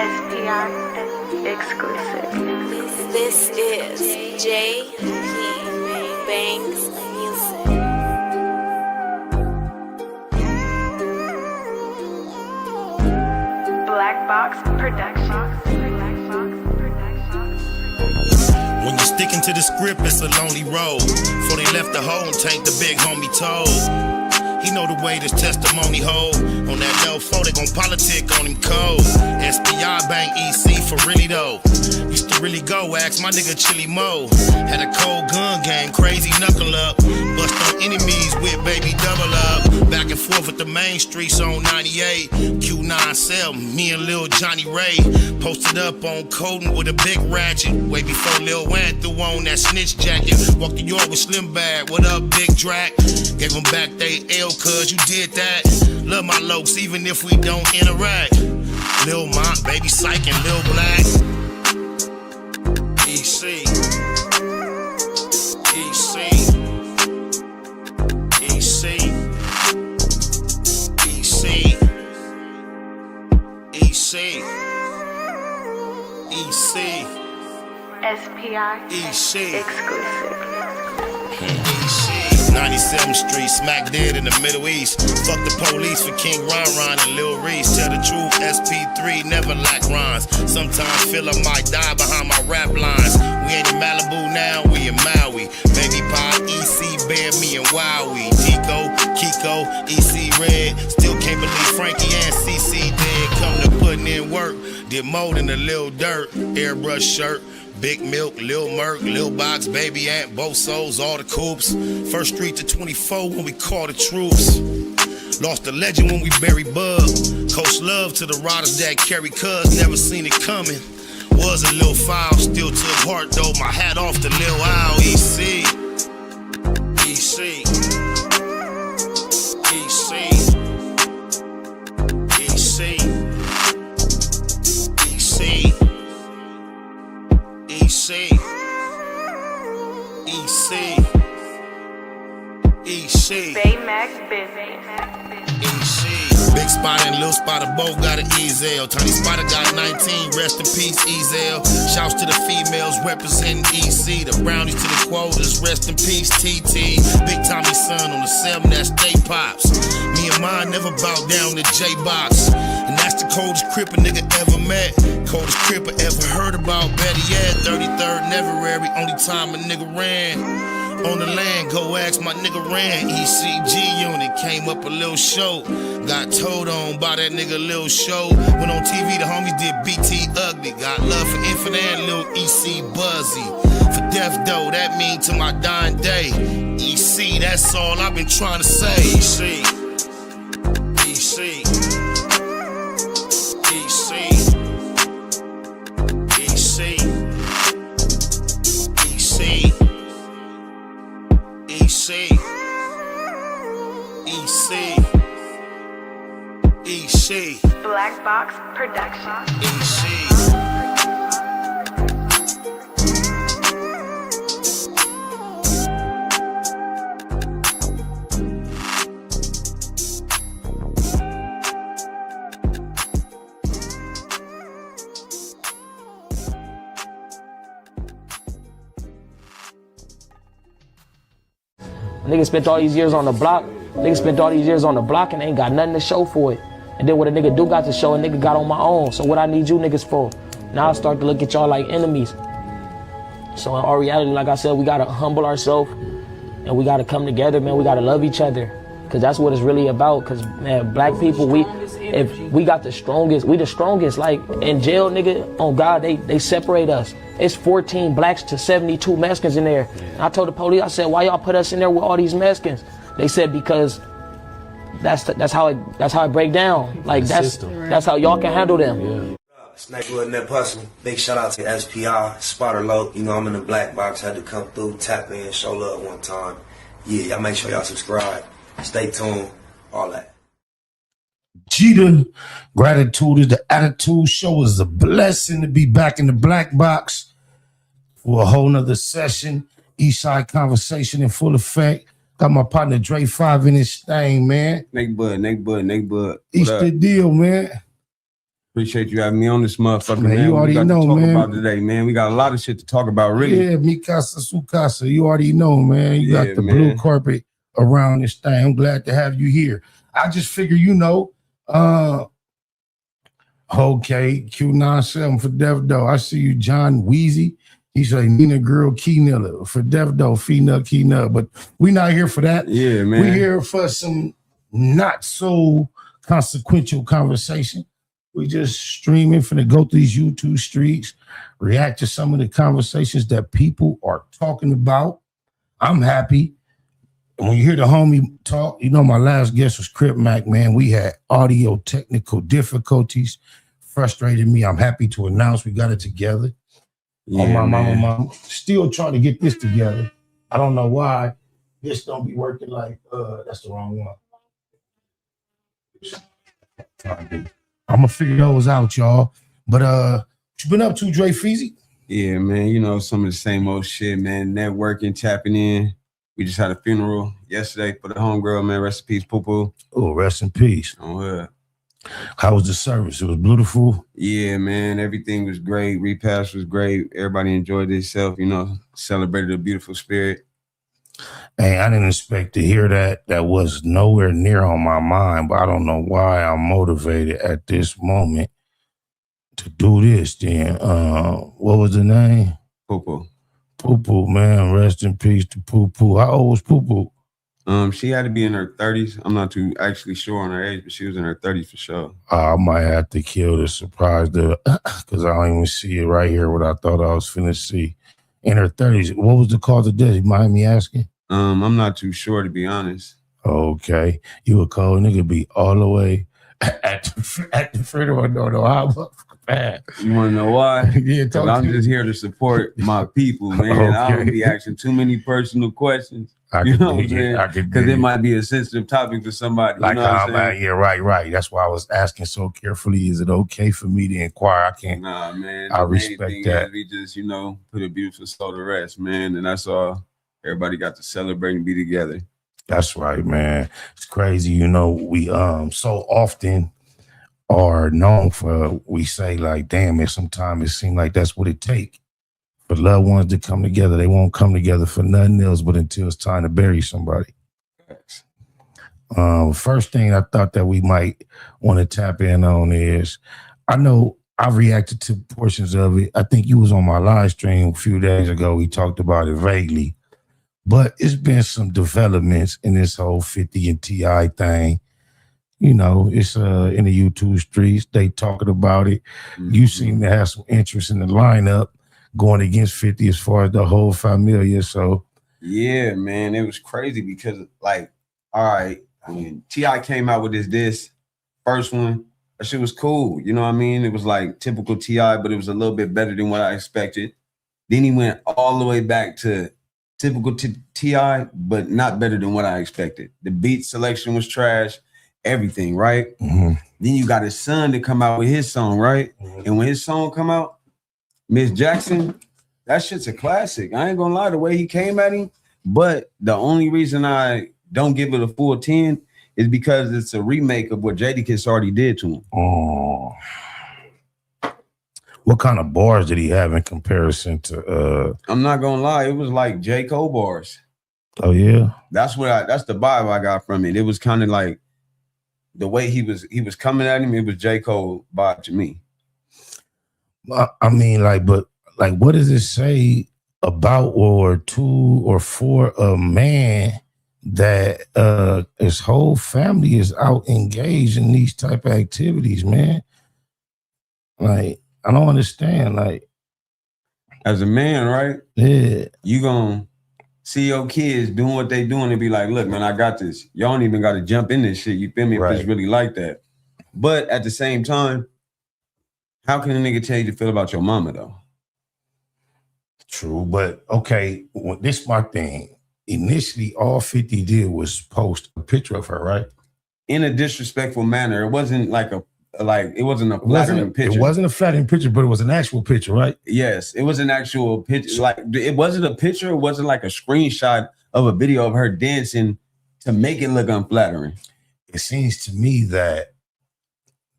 S.T.I. exclusive. This is J.P. Banks Music. BLACBOX Productions. When you're sticking to the script, it's a lonely road. Before they left the hole, tank the big homie told. He know the way this testimony hold. On that low flow, they gon' politic on him cold. SPI bang EC for really though. Used to really go, ask my nigga Chili Mo. Had a cold gun game, crazy knuckle up. Bust on enemies with baby double up. Back and forth with the main streets on 98. Q9 cell, me and Lil Johnny Ray. Posted up on Coden with a big ratchet. Way before Lil Wan threw on that snitch jacket. Walked to York with Slim Bad, what up Big Drac? Gave them back they L cuz you did that. Love my lokes even if we don't interact. Lil Mont, Baby Psych and Lil Black. EC. EC. EC. EC. EC. EC. S.P.I. EC. exclusive. EC. 97th Street, smack dead in the Middle East. Fuck the police for King Ron and Lil Reese. Tell the truth, SP3 never lack rhymes. Sometimes feel I might die behind my rap lines. We ain't in Malibu now, we in Maui. Baby Pie, EC, Bear, me and Wowie. Tico, Kiko, EC Red. Still can't believe Frankie and CC dead. Come to putting in work, did more than a little dirt. Airbrush shirt. Big Milk, Lil Merc, Lil Box, Baby Ant, both souls, all the coops. First Street to 24 when we call the troops. Lost a legend when we buried Bug. Coach love to the riders that carry cuz, never seen it coming. Was a little foul, still took heart though. My hat off to Lil Owl, EC. EC. EC. EC. EC. EC. EC. Baymax Business. EC. Big Spider and Lil Spider both got an Ezel. Tiny Spider got 19, rest in peace, Ezel. Shouts to the females representing EC. The brownies to the quotas, rest in peace, TT. Big Tommy son on the 7, that's Stay Pops. Me and mine never bow down to J-Box. And that's the coldest crip a nigga ever met. Coldest crip I ever heard about, better yet. 33rd Neverary, only time a nigga ran. On the land, go ask my nigga Ran. ECG unit, came up a little show. Got told on by that nigga Lil Show. Went on TV, the homies did BT Ugly. Got love for Infinite and Lil EC Buzzy. For death though, that mean to my dying day. EC, that's all I've been trying to say. EC. EC. EC. EC. EC. BLACBOX Productions. EC. Nigga spent all these years on the block. Nigga spent all these years on the block and ain't got nothing to show for it. And then what a nigga do got to show, a nigga got on my own. So what I need you niggas for? Now I start to look at y'all like enemies. So in all reality, like I said, we gotta humble ourselves and we gotta come together, man. We gotta love each other. Cause that's what it's really about. Cause man, black people, if we got the strongest, we the strongest. Like in jail, nigga, on God, they separate us. It's 14 blacks to 72 Mexicans in there. And I told the police, I said, why y'all put us in there with all these Mexicans? They said because that's how it break down. Like that's how y'all can handle them. Yeah. Snakewood Net Hustle. Big shout out to SPI, Spotter Low. You know I'm in the BLACBOX. Had to come through, tap in, show love one time. Yeah, y'all make sure y'all subscribe. Stay tuned. All that. G.I.T.A, gratitude is the attitude. Show is a blessing to be back in the BLACBOX for a whole nother session. Eastside conversation in full effect. Got my partner Dre5 in this thing, man. Neck bud. East the deal, man. Appreciate you having me on this motherfucker, man. You already we got know, to talk man. about today, man. We got a lot of shit to talk about, really. Yeah, Mikasa Sukasa. You already know, man. You got the blue carpet around this thing. I'm glad to have you here. I just figure, okay, Q97 for Devdo. I see you, John Weezy. He said Nina Girl Keynilla for Devdo, Fee-Nut, Keynut. But we not here for that. Yeah, man. We here for some not so consequential conversation. We just streaming, finna go through these YouTube streets, react to some of the conversations that people are talking about. I'm happy. And when you hear the homie talk, my last guest was Crip Mac, man. We had audio technical difficulties, frustrated me. I'm happy to announce we got it together. Yeah, on my man. mama. Still trying to get this together. I don't know why this don't be working like, that's the wrong one. I'm gonna figure those out, y'all. But what you been up to, Dre5? Yeah, man. Some of the same old shit, man. Networking, tapping in. We just had a funeral yesterday for the homegirl, man. Rest in peace, Poo Poo. Oh, rest in peace. Oh, how was the service? It was beautiful. Yeah, man. Everything was great. Repast was great. Everybody enjoyed themselves. Celebrated a beautiful spirit. Hey, I didn't expect to hear that. That was nowhere near on my mind, but I don't know why I'm motivated at this moment to do this. Then, what was the name? Poo Poo. Poo Poo, man. Rest in peace to Poo Poo. How old was Poo Poo? She had to be in her 30s. I'm not too actually sure on her age, but she was in her 30s for sure. I might have to kill the surprise because I don't even see it right here. What I thought I was finna see. In her 30s. What was the cause of death? You mind me asking? I'm not too sure, to be honest. Okay. You a cold nigga be all the way at the funeral. I don't know how bad. You want to know why? Yeah, I'm just here to support my people, man. Okay. I don't be asking too many personal questions. You know what I'm saying? Because it might be a sensitive topic for somebody. Like, you know what I'm yeah, right. That's why I was asking so carefully. Is it okay for me to inquire? I can't. Nah, man. I respect that. We just, put a beautiful soul to rest, man. And that's all. Everybody got to celebrate and be together. That's right, man. It's crazy. We so often are known for, we say like, damn, sometimes it seems like that's what it takes. For loved ones to come together, they won't come together for nothing else but until it's time to bury somebody. First thing I thought that we might want to tap in on is, I know I reacted to portions of it. I think you was on my live stream a few days ago. We talked about it vaguely, but it's been some developments in this whole 50 and T.I thing. It's in the YouTube streets. They talking about it. Mm-hmm. You seem to have some interest in the lineup going against 50 as far as the whole familia. So yeah, man, it was crazy because like, all right, I mean, T.I came out with this first one. That shit was cool. You know what I mean? It was like typical T.I, but it was a little bit better than what I expected. Then he went all the way back to typical T.I, but not better than what I expected. The beat selection was trash, everything, right? Mm-hmm. Then you got his son to come out with his song, right? Mm-hmm. And when his song come out, Miss Jackson, that shit's a classic. I ain't gonna lie, the way he came at him. But the only reason I don't give it a full 10 is because it's a remake of what Jadakiss already did to him. Oh. What kind of bars did he have in comparison to I'm not gonna lie, it was like J. Cole bars. Oh yeah. That's the vibe I got from it. It was kind of like the way he was coming at him, it was J. Cole vibe to me. I mean, what does it say about or to or for a man that his whole family is out engaged in these type of activities, man? Like, I don't understand. Like, as a man, right? Yeah, you gonna see your kids doing what they doing and be like, look, man, I got this. Y'all don't even got to jump in this shit. You feel me? If it's really like that. But at the same time, how can a nigga tell you to feel about your mama, though? True, but okay, this is my thing. Initially, all 50 did was post a picture of her, right? In a disrespectful manner. It wasn't like it wasn't a flattering picture. It wasn't a flattering picture, but it was an actual picture, right? Yes, it was an actual picture. Like, it wasn't a picture. It wasn't like a screenshot of a video of her dancing to make it look unflattering. It seems to me that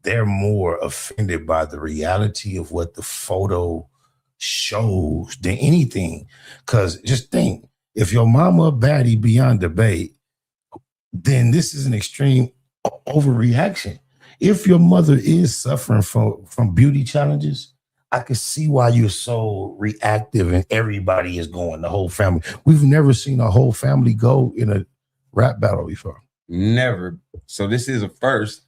they're more offended by the reality of what the photo shows than anything. Because just think, if your mama a baddie beyond debate, then this is an extreme overreaction. If your mother is suffering from beauty challenges, I can see why you're so reactive and everybody is going, the whole family. We've never seen a whole family go in a rap battle before. Never. So this is a first.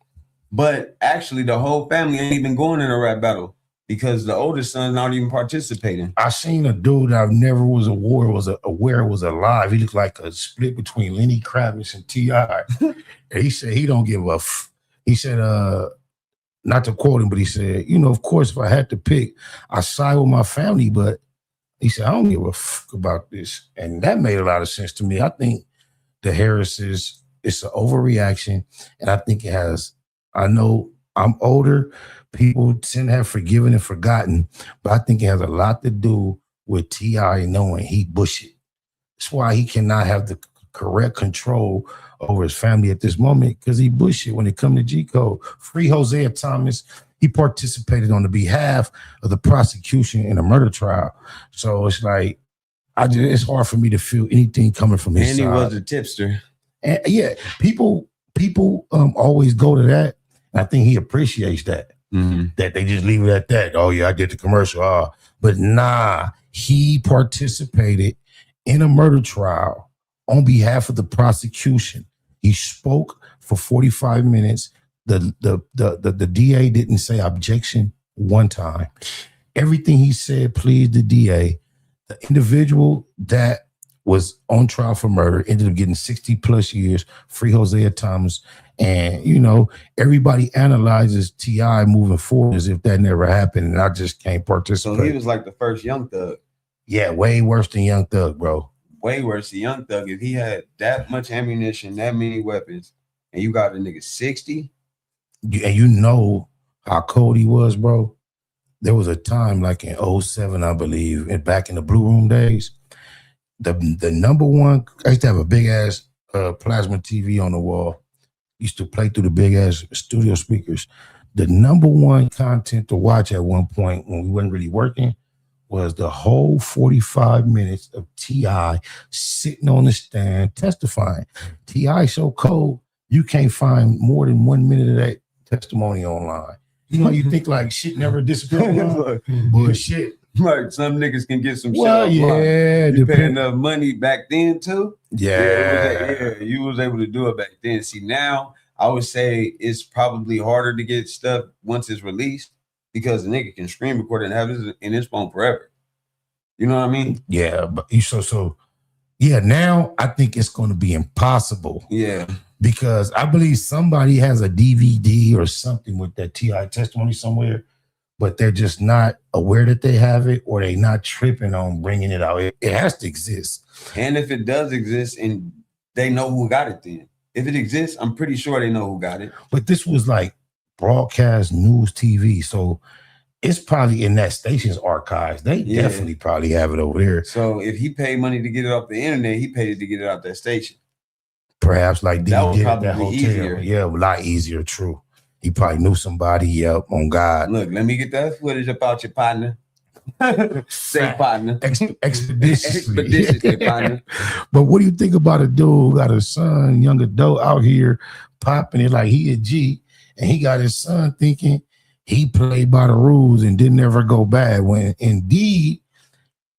But actually, the whole family ain't even going in a rap battle because the oldest son's not even participating. I seen a dude I never was aware was alive. He looked like a split between Lenny Kravitz and T.I. And he said he don't give a he said, not to quote him, but he said, you know, of course, if I had to pick, I side with my family, but he said, I don't give a fuck about this. And that made a lot of sense to me. I think the Harrises, it's an overreaction. And I think it has, I know I'm older, people tend to have forgiven and forgotten, but I think it has a lot to do with T.I. knowing he bush it. That's why he cannot have the correct control over his family at this moment, because he bullshit when it comes to G.Code. Free Hosea Thomas. He participated on the behalf of the prosecution in a murder trial. So it's like, it's hard for me to feel anything coming from his side. And he was a tipster. And yeah, people always go to that. And I think he appreciates that. Mm-hmm. That they just leave it at that. Oh yeah, I did the commercial. But nah, he participated in a murder trial on behalf of the prosecution. He spoke for 45 minutes. The DA didn't say objection one time. Everything he said pleased the DA. The individual that was on trial for murder ended up getting 60 plus years, Free Hosea Thomas. And, you know, everybody analyzes T.I. moving forward as if that never happened. And I just can't participate. So he was like the first Young Thug. Yeah, way worse than Young Thug, bro. Way worse than Young Thug. If he had that much ammunition, that many weapons, and you got a nigga 60. And you know how cold he was, bro. There was a time like in 07, I believe, and back in the Blue Room days, the number one, I used to have a big ass plasma TV on the wall. Used to play through the big ass studio speakers. The number one content to watch at one point when we weren't really working was the whole 45 minutes of T.I. sitting on the stand testifying. T.I. so cold, you can't find more than 1 minute of that testimony online. You know, you think like shit never disappeared. Bullshit. Right, some niggas can get some shit. Well, yeah. You pay enough money back then too? Yeah. You was able to do it back then. See, now I would say it's probably harder to get stuff once it's released because the nigga can screen record and have it in his phone forever. You know what I mean? Yeah, but now I think it's going to be impossible. Yeah. Because I believe somebody has a DVD or something with that T.I. testimony somewhere, but they're just not aware that they have it, or they're not tripping on bringing it out. It has to exist. And if it does exist and they know who got it then. If it exists, I'm pretty sure they know who got it. But this was like broadcast news TV, so it's probably in that station's archives. They definitely probably have it over there. So if he paid money to get it off the internet, he paid to get it out that station. Perhaps like that was probably that hotel. Easier. Yeah, a lot easier, true. He probably knew somebody, yep, on God. Look, let me get that footage about your partner. Say partner. Expeditiously, partner. But what do you think about a dude who got a son, young adult out here popping it like he a G, and he got his son thinking he played by the rules and didn't ever go bad, when indeed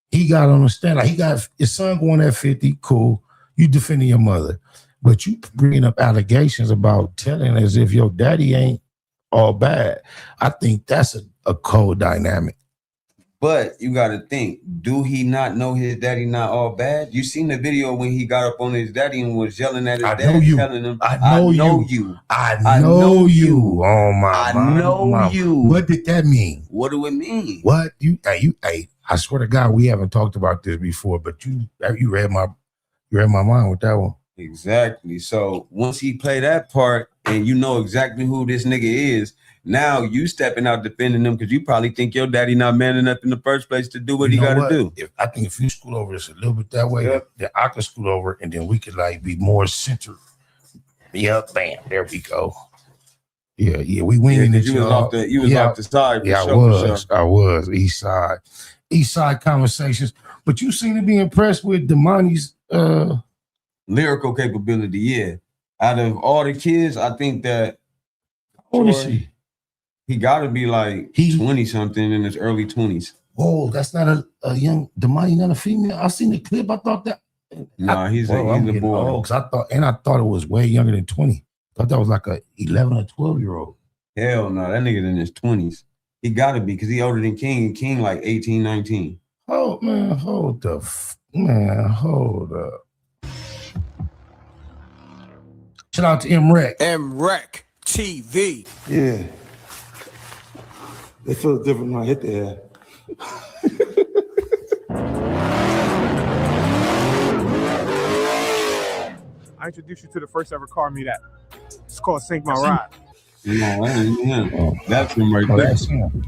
he got on the stand. Like, he got his son going at 50, cool. You defending your mother. But you bringing up allegations about telling as if your daddy ain't all bad. I think that's a cold dynamic. But you got to think, do he not know his daddy not all bad? You seen the video when he got up on his daddy and was yelling at his daddy, telling him, I know you. I know you. Oh my, I know you. What did that mean? What do it mean? What I swear to God, we haven't talked about this before, but you read my mind with that one. Exactly. So once he play that part and you know exactly who this nigga is, now you stepping out defending him because you probably think your daddy not man enough in the first place to do what he got to do. I think if you school over this a little bit that way, then I could school over and then we could like be more centered. Yep, bam, there we go. Yeah. We winging it. You was off the side. Yeah, I was East Side. East Side Conversations. But you seem to be impressed with Damani's lyrical capability. Yeah. Out of all the kids, I think that how old is he? He got to be like 20 something in his early 20s. Oh, that's not a young Damani, not a female. I seen the clip. I thought that. Nah, he's a boy. Oh, I thought it was way younger than 20. I thought that was like a 11 or 12-year-old. Hell no, that nigga in his 20s. He got to be because he older than King, and King like 18, 19. Oh man, hold up. Shout out to MREC. MREC TV. Yeah. It feels different when I hit the air. I introduced you to the first ever car meet app. It's called Sync My Ride. No, that ain't him. That's him right there. That's him.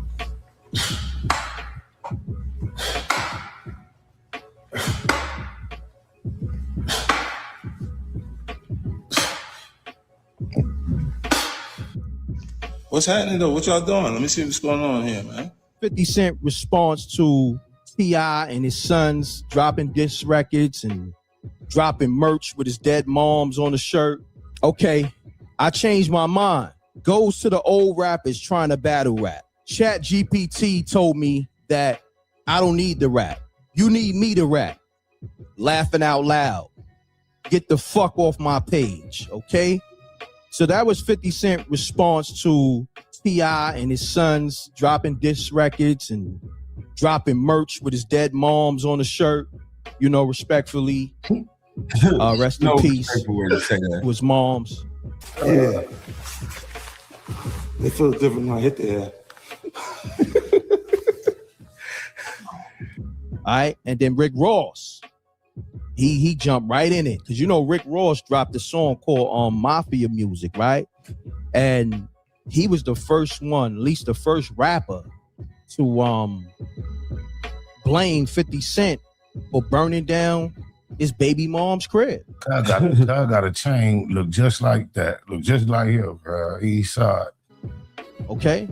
What's happening though? What y'all doing? Let me see what's going on here, man. 50 Cent response to T.I. and his sons dropping diss records and dropping merch with his dead moms on the shirt. Okay, I changed my mind. Goes to the old rappers trying to battle rap. ChatGPT told me that I don't need the rap. You need me to rap. Laughing out loud. Get the fuck off my page, okay? So that was 50 Cent response to T.I. and his sons dropping diss records and dropping merch with his dead moms on the shirt. You know, respectfully. Rest in peace. To his moms. Yeah. It feels different when I hit the air. All right, and then Rick Ross, he jumped right in it because you know Rick Ross dropped a song called Mafia Music, right? And he was the first one, at least the first rapper, to blame 50 Cent for burning down his baby mom's crib. I got a chain look just like that, look just like him, East Side. Okay.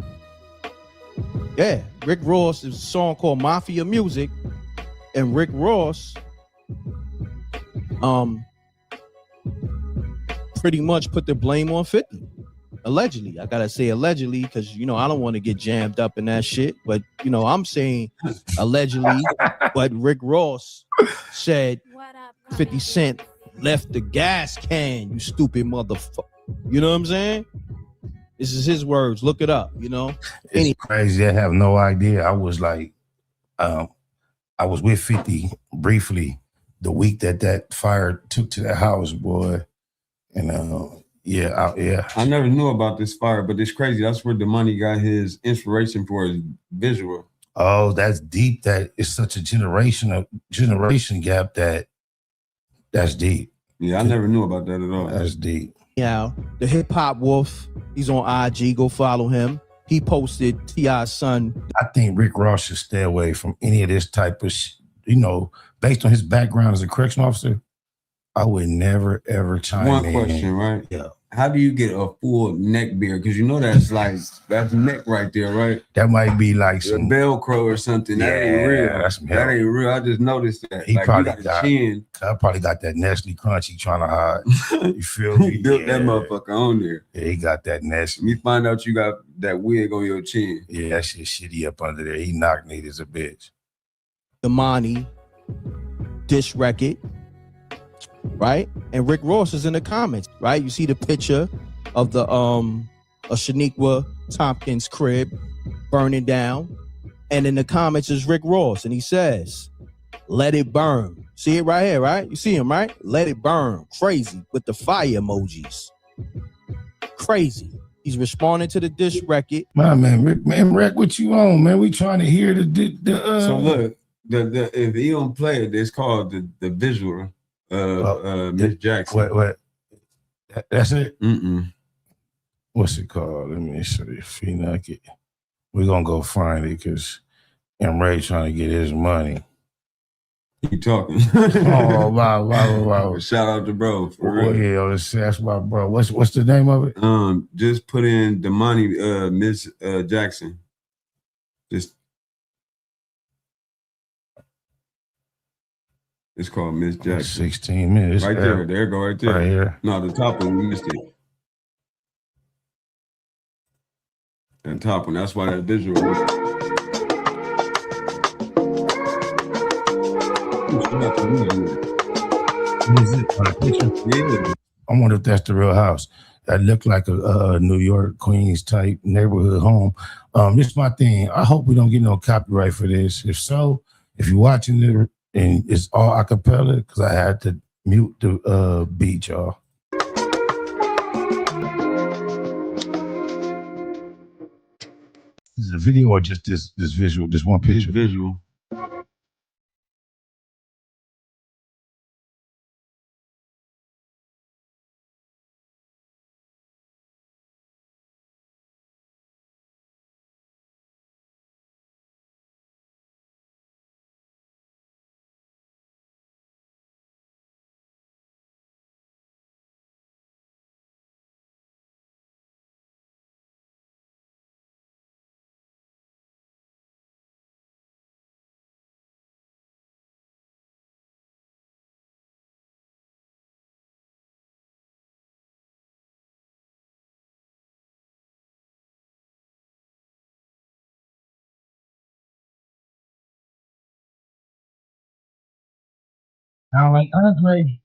Yeah, Rick Ross is a song called Mafia Music, and Rick Ross pretty much put the blame on 50. Allegedly. I gotta say allegedly because you know I don't want to get jammed up in that shit, but you know I'm saying allegedly. But Rick Ross said 50 Cent left the gas can, you stupid motherfucker. You know what I'm saying? This is his words. Look it up, you know? It's crazy. I have no idea. I was like, I was with 50 briefly the week that fire took to the house, boy. And yeah. I never knew about this fire, but it's crazy. That's where the money got his inspiration for his visual. Oh, that's deep. That it's such a generation gap that's deep. Yeah, I never knew about that at all. That's deep. Yeah, the Hip Hop Wolf, he's on IG. Go follow him. He posted T.I.'s son. I think Rick Ross should stay away from any of this type of, you know, based on his background as a correctional officer. I would never ever chime in. One question, right? Yeah. How do you get a full neck beard? Because you know that's neck right there, right? That might be like some Velcro or something. That ain't real. That ain't real. I just noticed that. He like, probably got chin. I probably got that Nestle Crunch he trying to hide. You feel me? He built that motherfucker on there. Yeah, he got that Nestle. You find out you got that wig on your chin. Yeah, that shit shitty up under there. He knock need as a bitch. The Money dish record. Right? And Rick Ross is in the comments, right? You see the picture of the Shaniqua Tompkins crib burning down. And in the comments is Rick Ross, and he says, let it burn. See it right here, right? You see him, right? Let it burn. Crazy with the fire emojis. Crazy. He's responding to the dish record. My man, Rick, what you on, man? We trying to hear the So look, the if he don't play it, it's called the visual. Miss Jackson. What? That's it? Mm-mm. What's it called? Let me see if he not get. We're gonna go find it because M. Ray trying to get his money. He talking. Oh, wow. Shout out to bro. For Oh, real. yeah, that's my bro. What's the name of it? Just put in Damani, Miss Jackson. Just it's called Miss Jackson. 16 minutes. Right there. There you go, right there. Right here. No, the top one, we missed it. That top one, that's why that visual was. Is it on a picture? Yeah. I wonder if that's the real house. That looked like a New York, Queens type neighborhood home. This is my thing. I hope we don't get no copyright for this. If so, if you're watching it and it's all a cappella, because I had to mute the beat, y'all. Is it a video or just this visual, this one picture? Visual. Sound like Andre.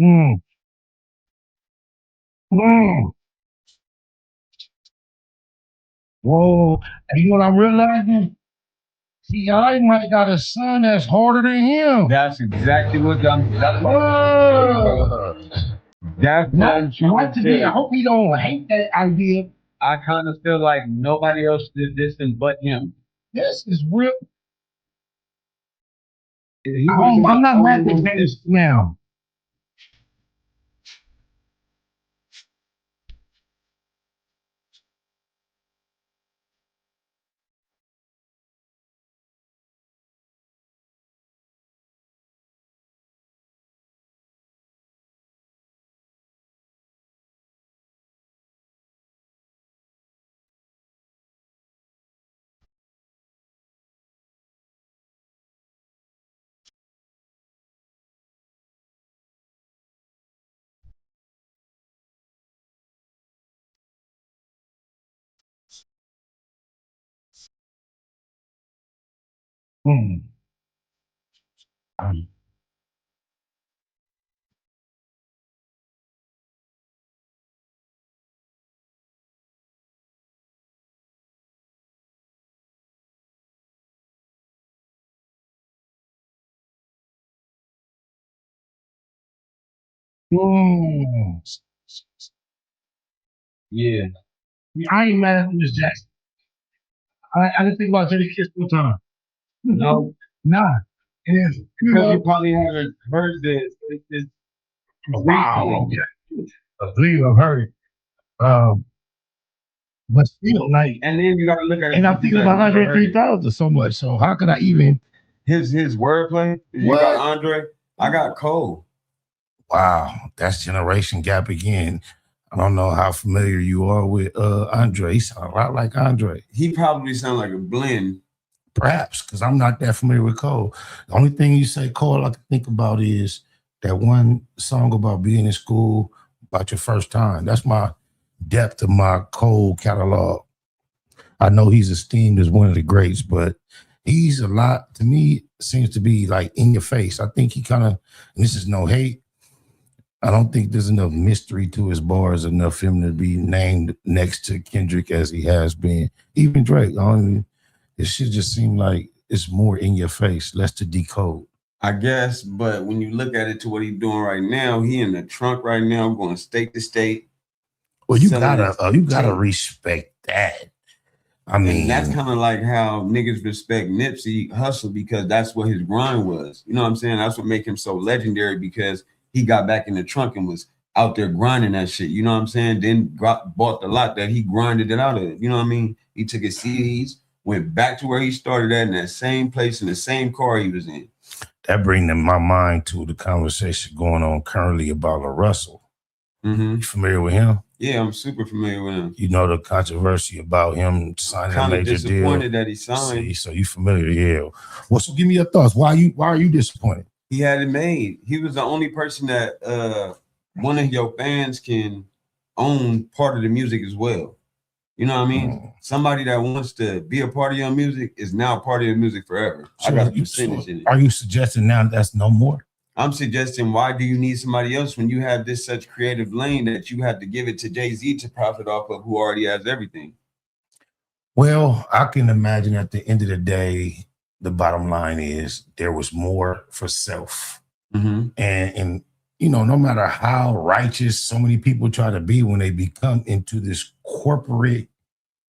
Mm. Mm. Whoa. And you know what I'm realizing? T.I might got a son that's harder than him. That's exactly what I'm. That's What today? I hope he don't hate that idea. I kind of feel like nobody else did this but him. This is real. I'm not mad at this now. Mm. Mm. Yeah. I ain't mad at Miss Jackson. I didn't think about Jenny Kiss full time. No. Nah. It is. Because you probably haven't heard this. It's Wow. Okay. I believe I've heard it. But still, like, and then you gotta look at it. and I'm thinking about Andre 3000 so much. So how could I even? His wordplay. You What? got Andre. I got Cole. Wow, that's generation gap again. I don't know how familiar you are with Andre. He sounds a lot like Andre. He probably sound like a blend. Perhaps, because I'm not that familiar with Cole. The only thing you say Cole I can think about is that one song about being in school, about your first time. That's my depth of my Cole catalog. I know he's esteemed as one of the greats, but he's a lot, to me, seems to be like in your face. I think he kind of, and this is no hate, I don't think there's enough mystery to his bars enough for him to be named next to Kendrick as he has been. Even Drake, it should just seem like it's more in your face, less to decode. I guess, but when you look at it to what he's doing right now, he in the trunk right now, going state to state. Well, you gotta respect that. I mean, and that's kind of like how niggas respect Nipsey Hussle because that's what his grind was. You know what I'm saying? That's what make him so legendary because he got back in the trunk and was out there grinding that shit. You know what I'm saying? Then bought the lot that he grinded it out of. You know what I mean? He took his CDs, went back to where he started at in that same place in the same car he was in. That brings my mind to the conversation going on currently about Russell. You familiar with him? Yeah, I'm super familiar with him. You know the controversy about him signing a major deal. Disappointed that he signed. See, so you familiar? Yeah. Well, so give me your thoughts. Why are you disappointed? He had it made. He was the only person that one of your fans can own part of the music as well. You know what I mean? Somebody that wants to be a part of your music is now a part of your music forever. So I got a percentage in it. Are you suggesting now that's no more? I'm suggesting why do you need somebody else when you have this such creative lane that you have to give it to Jay-Z to profit off of who already has everything? Well, I can imagine at the end of the day, the bottom line is there was more for self. And you know, no matter how righteous so many people try to be when they become into this corporate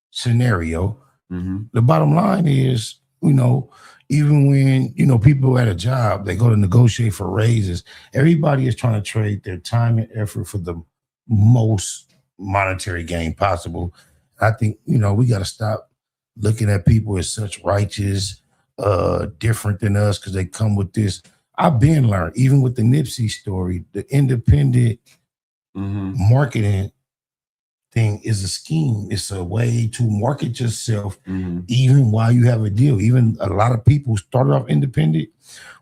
scenario, the bottom line is, you know, even when, you know, people at a job, they go to negotiate for raises, everybody is trying to trade their time and effort for the most monetary gain possible. I think, you know, we got to stop looking at people as such righteous, different than us because they come with this. I've been learned, even with the Nipsey story, the independent marketing thing is a scheme. It's a way to market yourself even while you have a deal. Even a lot of people started off independent.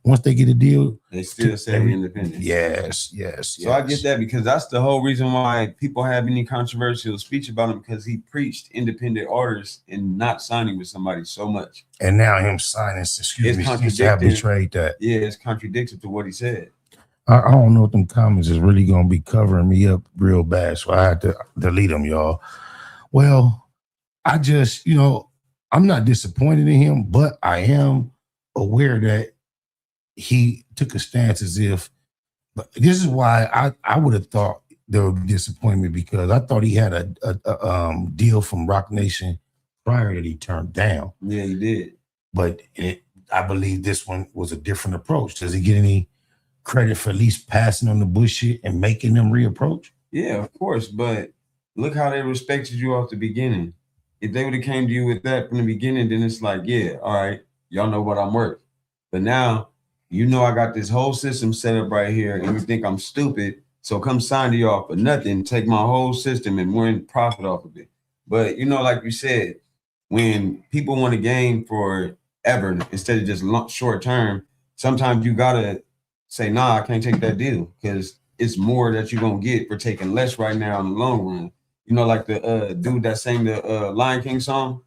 Once they get a deal, they still say independent. Yes. So I get that because that's the whole reason why people have any controversial speech about him because he preached independent artists and not signing with somebody so much. And now him signing, seems to have betrayed that. Yeah, it's contradictory to what he said. I don't know if them comments is really going to be covering me up real bad, so I had to delete them, y'all. Well, I just, you know, I'm not disappointed in him, but I am aware that he took a stance as if, but this is why I would have thought there would be disappointment because I thought he had a deal from Roc Nation prior that he turned down. Yeah, he did. But I believe this one was a different approach. Does he get any credit for at least passing on the bullshit and making them reapproach? Yeah, of course. But look how they respected you off the beginning. If they would have came to you with that from the beginning, then it's like, yeah, all right, y'all know what I'm worth. But now, you know, I got this whole system set up right here and you think I'm stupid. So come sign to y'all for nothing, take my whole system and we're in profit off of it. But, you know, like you said, when people want to gain forever instead of just short term, sometimes you got to say, nah, I can't take that deal because it's more that you're going to get for taking less right now in the long run. You know, like the dude that sang the Lion King song,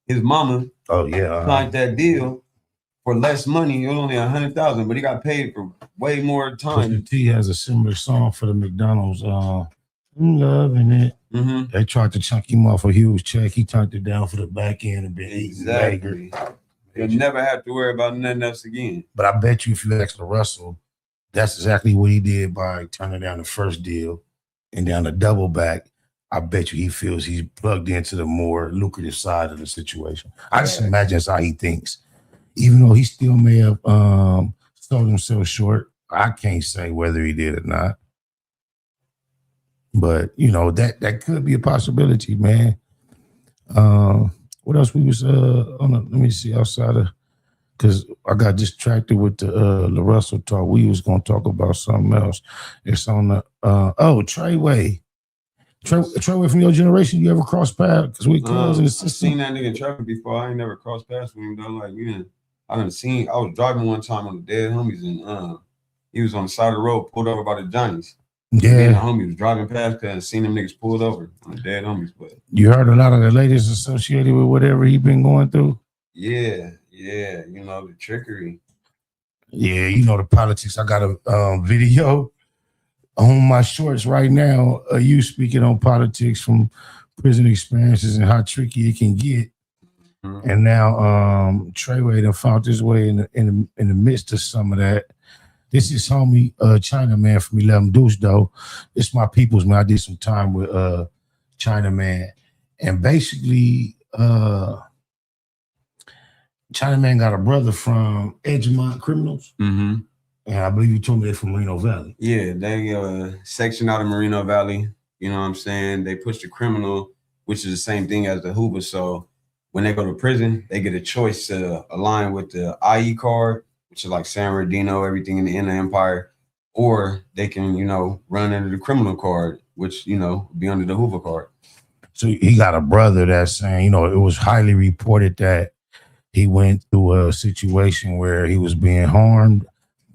his mama signed that deal for less money. It was only $100,000, but he got paid for way more time. Cent and T has a similar song for the McDonald's, I'm loving it. They tried to chunk him off a huge check. He turned it down for the back end and been exactly. You'll never have to worry about nothing else again. But I bet you if you ask Russell, that's exactly what he did by turning down the first deal and down the double back. I bet you he feels he's plugged into the more lucrative side of the situation. I just imagine that's how he thinks. Even though he still may have sold himself short, I can't say whether he did or not. But, you know, that could be a possibility, man. What else we was on? Let me see outside of, because I got distracted with the Russell talk. We was gonna talk about something else. It's on the Treyway. Treyway from your generation. You ever cross paths? Because we close in the system. I've seen that nigga in traffic before. I ain't never crossed paths with him though. Like I was driving one time on the Dead Homies and he was on the side of the road, pulled over by the Johnnies. Yeah, and the homies was driving past and seen them niggas pulled over on the Dead Homies. But you heard a lot of the ladies associated with whatever he been going through. Yeah, you know the trickery. Yeah, you know the politics. I got a video on my shorts right now, you speaking on politics from prison experiences and how tricky it can get. And now Treyway done found his way in the midst of some of that. This is homie China Man from 11 Deuce though. It's my people's man. I did some time with China Man. And basically China Man got a brother from Edgemont Criminals. And I believe you told me they're from Moreno Valley. Yeah, they section out of Moreno Valley. You know what I'm saying? They push the criminal, which is the same thing as the Hoover. So when they go to prison, they get a choice to align with the IE card, which is like San Bernardino, everything in the Inner Empire, or they can, you know, run under the criminal card, which, you know, be under the Hoover card. So he got a brother that's saying, you know, it was highly reported that he went through a situation where he was being harmed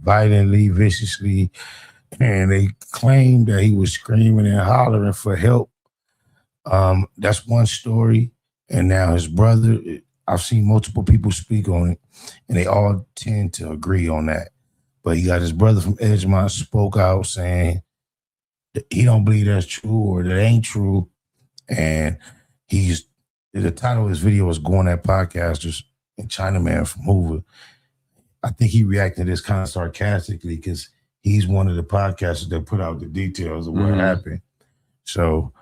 violently, viciously, and they claimed that he was screaming and hollering for help. That's one story. And now his brother, I've seen multiple people speak on it, and they all tend to agree on that. But he got his brother from Edgemont spoke out saying that he don't believe that's true or that ain't true. And the title of his video was Going at Podcasters and Chinaman from Hoover. I think he reacted to this kind of sarcastically because he's one of the podcasters that put out the details of what happened. So,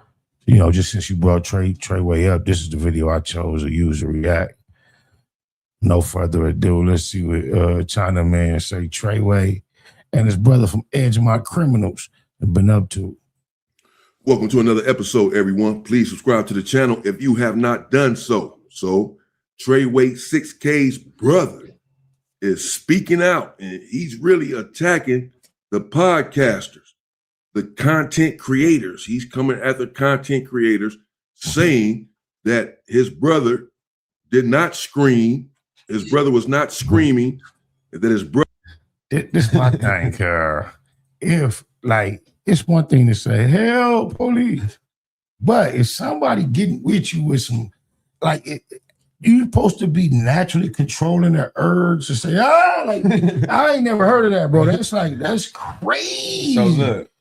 you know, just since you brought Treyway up, this is the video I chose to use to react. No further ado, let's see what Chinaman say Treyway and his brother from Edgemont Criminals have been up to. Welcome to another episode, everyone. Please subscribe to the channel if you have not done so. So, Treyway 6K's brother is speaking out, and he's really attacking the podcasters, the content creators. He's coming after content creators, saying that his brother did not scream. His brother was not screaming. That his brother. This is my thing, if like it's one thing to say help police, but if somebody getting with you with some like you're supposed to be naturally controlling their urge to say, like, I ain't never heard of that, bro. That's crazy. So look,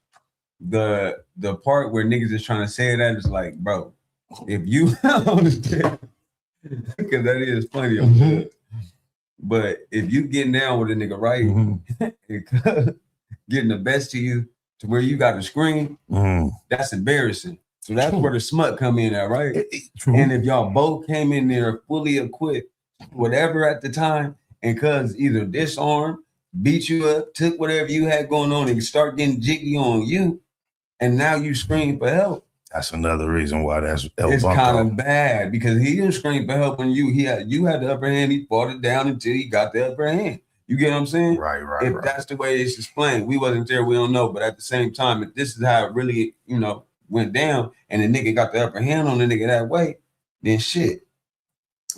the part where niggas is trying to say that is like, bro, if you understand, because that is funny, but if you getting down with a nigga, right, getting the best of you to where you got to scream, that's embarrassing. So that's where the smut come in at, right? And if y'all both came in there fully equipped, whatever at the time, and cuz either disarmed, beat you up, took whatever you had going on and start getting jiggy on you, and now you scream for help. That's another reason why it's kind of bad, because he didn't scream for help when you had the upper hand. He fought it down until he got the upper hand. You get what I'm saying? Right. If that's the way it's explained, we wasn't there, we don't know. But at the same time, if this is how it really, you know, went down and the nigga got the upper hand on the nigga that way, then shit.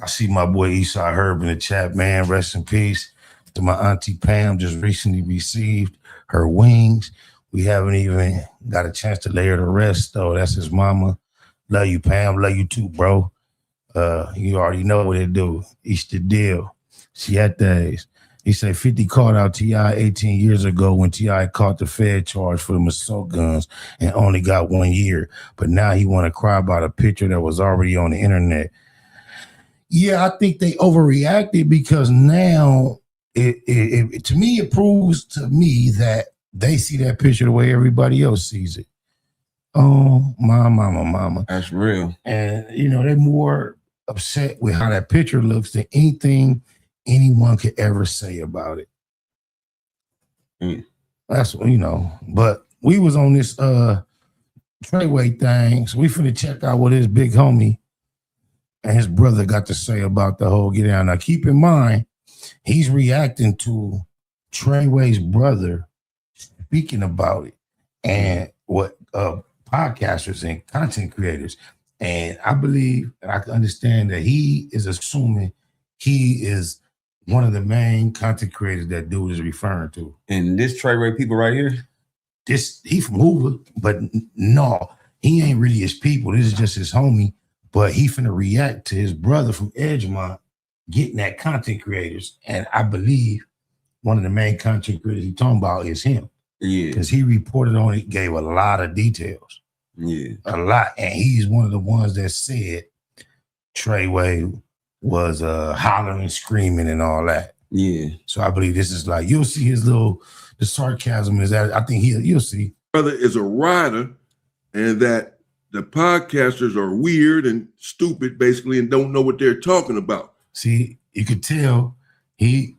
I see my boy Eastside Herb in the chat, man. Rest in peace to my auntie Pam. Just recently received her wings. We haven't even got a chance to lay her to rest, though. That's his mama. Love you, Pam. Love you too, bro. You already know what it do. Each the deal. G.I.T.A. He said 50 caught out T.I 18 years ago when T.I caught the Fed charge for the assault guns and only got 1 year. But now he want to cry about a picture that was already on the internet. Yeah, I think they overreacted because now it to me, it proves to me that they see that picture the way everybody else sees it. Oh, my mama. That's real. And, you know, they're more upset with how that picture looks than anything anyone could ever say about it. That's, you know, but we was on this Treyway thing, so we finna check out what his big homie and his brother got to say about the whole get down. Now, keep in mind, he's reacting to Treyway's brother speaking about it and what podcasters and content creators. And I believe and I can understand that he is assuming he is one of the main content creators that dude is referring to. And this Treyway people right here? He from Hoover, but no, he ain't really his people. This is just his homie. But he finna react to his brother from Edgemont getting at content creators. And I believe one of the main content creators he talking about is him. Yeah. Because he reported on it, gave a lot of details. Yeah. A lot. And he's one of the ones that said Treyway was hollering, screaming, and all that. Yeah. So I believe this is like, you'll see his the sarcasm is that, I think you'll see. Brother is a rider, and that the podcasters are weird and stupid, basically, and don't know what they're talking about. See, you could tell dude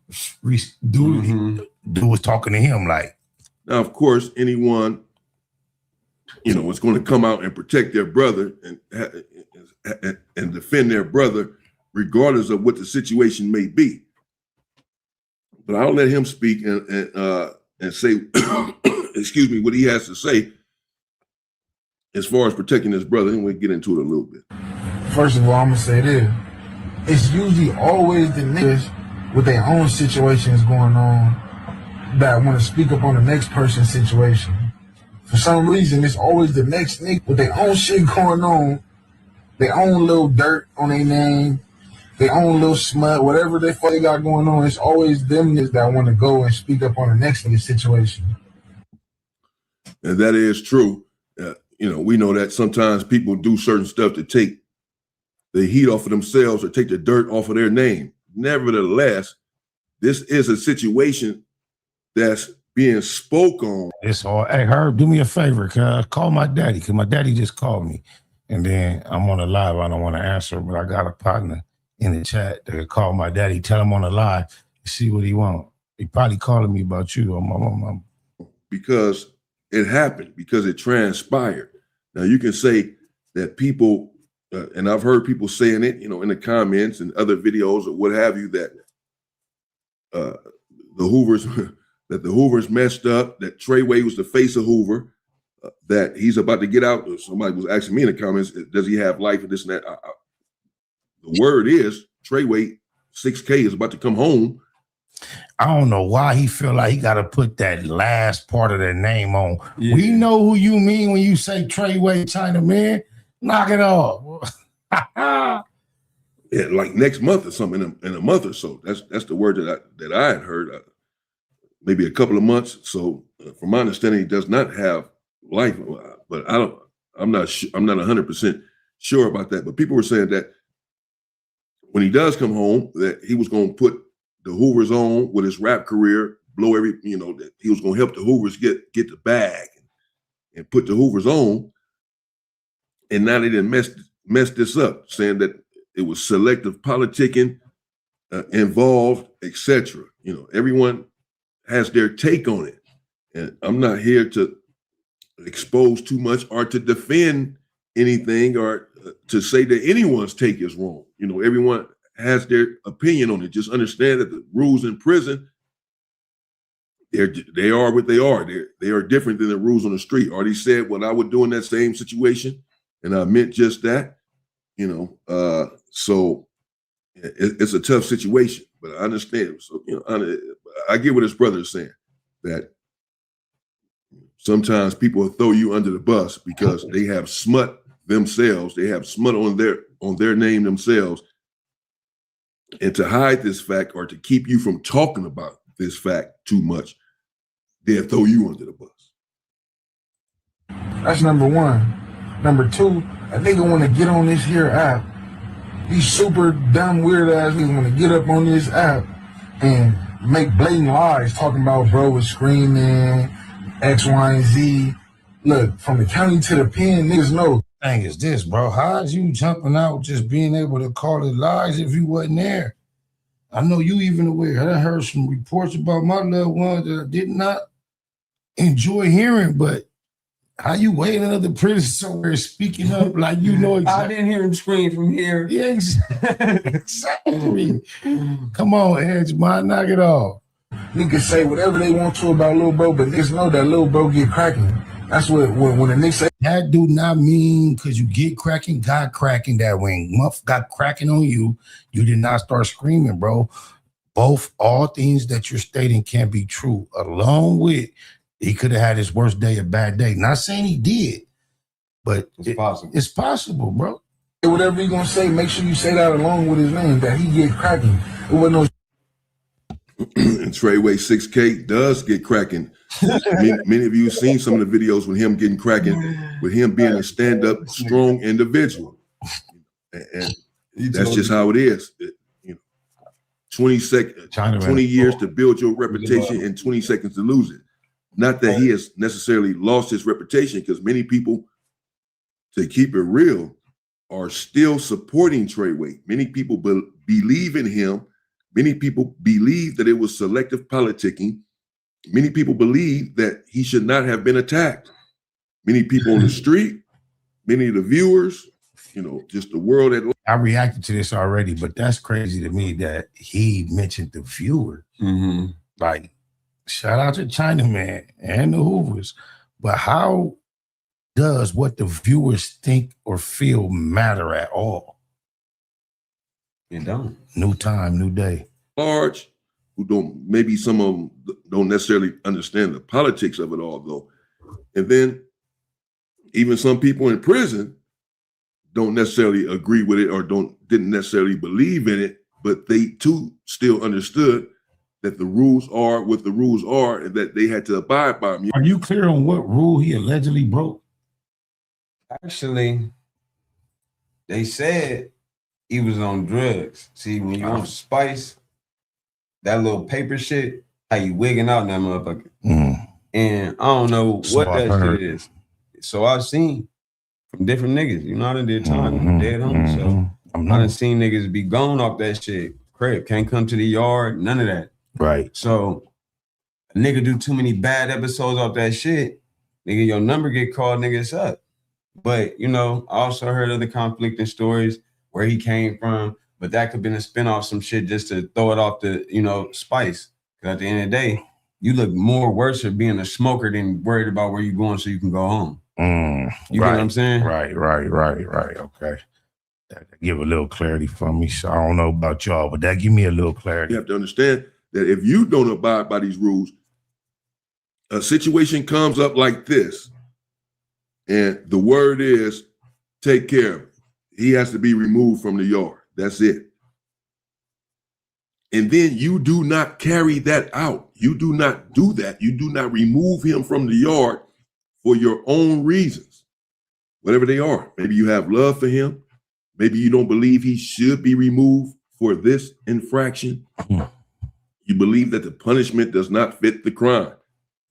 was talking to him like. Now, of course, anyone, is going to come out and protect their brother and defend their brother, regardless of what the situation may be. But I'll let him speak and say, excuse me, what he has to say as far as protecting his brother, and we'll get into it a little bit. First of all, I'm gonna say this: it's usually always the niggas with their own situations going on that want to speak up on the next person's situation. For some reason, it's always the next nigga with their own shit going on, their own little dirt on their name, their own little smut, whatever they got going on. It's always them niggas that want to go and speak up on the next nigga's situation. And that is true. We know that sometimes people do certain stuff to take the heat off of themselves or take the dirt off of their name. Nevertheless, this is a situation that's being spoke on. It's all, hey, Herb, do me a favor. Call my daddy, because my daddy just called me. And then I'm on the live. I don't want to answer, but I got a partner in the chat that could call my daddy, tell him on the live, see what he want. He probably calling me about you or my mom. Because it happened, because it transpired. Now, you can say that people, and I've heard people saying it, in the comments and other videos or what have you, that the Hoovers messed up, that Treyway was the face of Hoover, that he's about to get out. Somebody was asking me in the comments, does he have life and this and that? The word is Treyway 6K is about to come home. I don't know why he feel like he got to put that last part of their name on. Yeah. We know who you mean when you say Treyway China, man. Knock it off. Yeah, like next month or something, in a month or so. That's the word that I had heard. Maybe a couple of months. So, from my understanding, he does not have life. But I'm not 100% sure about that. But people were saying that when he does come home, that he was going to put the Hoovers on with his rap career, blow that he was going to help the Hoovers get the bag and put the Hoovers on. And now they didn't mess this up, saying that it was selective politicking involved, etc. Everyone has their take on it. And I'm not here to expose too much or to defend anything or to say that anyone's take is wrong. Everyone has their opinion on it. Just understand that the rules in prison, they are what they are. They are different than the rules on the street. Already said what I would do in that same situation, and I meant just that. So it's a tough situation, but I understand. So I get what his brother is saying, that sometimes people will throw you under the bus because they have smut themselves. They have smut on their name themselves. And to hide this fact or to keep you from talking about this fact too much, they'll throw you under the bus. That's number one. Number two, a nigga want to get on this here app. These super dumb, weird ass niggas want to get up on this app and make blatant lies talking about bro was screaming, X, Y, and Z. Look, from the county to the pen, niggas know. Thing is this, bro. How's you jumping out just being able to call it lies if you wasn't there? I know you even aware. I heard some reports about my loved ones that I did not enjoy hearing, but how you waiting another prison somewhere speaking up like exactly. I didn't hear him scream from here. Yeah, exactly. Come on, Edge, man, knock it off. Niggas say whatever they want to about Lil Bro, but niggas know that Lil Bro get cracking. That's what when the niggas say that do not mean because you get cracking, got cracking that when Muff got cracking on you, you did not start screaming, bro. All things that you're stating can be true, along with he could have had his worst day, a bad day. Not saying he did, but it's possible. It's possible, bro. Whatever you gonna say, make sure you say that along with his name, that he get cracking. It wasn't no And Treyway 6K does get cracking. Many of you have seen some of the videos with him getting cracking, with him being a stand-up, strong individual. And that's just how it is. 20 years to build your reputation and 20 seconds to lose it. Not that he has necessarily lost his reputation, because many people, to keep it real, are still supporting Treyway. Many people believe in him. Many people believe that it was selective politicking. Many people believe that he should not have been attacked. Many people on the street, many of the viewers, just the world at large. I reacted to this already, but that's crazy to me that he mentioned the viewers. Like, shout out to Chinaman and the Hoovers. But how does what the viewers think or feel matter at all? It don't. New time, new day. Large, who don't, maybe some of them don't necessarily understand the politics of it all, though. And then even some people in prison don't necessarily agree with it or didn't necessarily believe in it, but they too still understood that the rules are what the rules are and that they had to abide by them. Are you clear on what rule he allegedly broke? Actually, they said he was on drugs. See, when you on spice, that little paper shit, how you wigging out in that motherfucker. And I don't know what that shit is. So I've seen from different niggas. I done did time dead home. So I done seen niggas be gone off that shit. Crap, can't come to the yard, none of that. Right. So a nigga do too many bad episodes off that shit, nigga, your number get called, nigga, it's up. But, I also heard other conflicting stories where he came from, but that could have been a spinoff, some shit just to throw it off the, spice. Because at the end of the day, you look more worse for being a smoker than worried about where you're going so you can go home. You get what I'm saying? Right. Okay. That give a little clarity for me. So I don't know about y'all, but that give me a little clarity. You have to understand that if you don't abide by these rules, a situation comes up like this, and the word is, take care of it. He has to be removed from the yard. That's it. And then you do not carry that out. You do not do that. You do not remove him from the yard for your own reasons, whatever they are. Maybe you have love for him. Maybe you don't believe he should be removed for this infraction. You believe that the punishment does not fit the crime,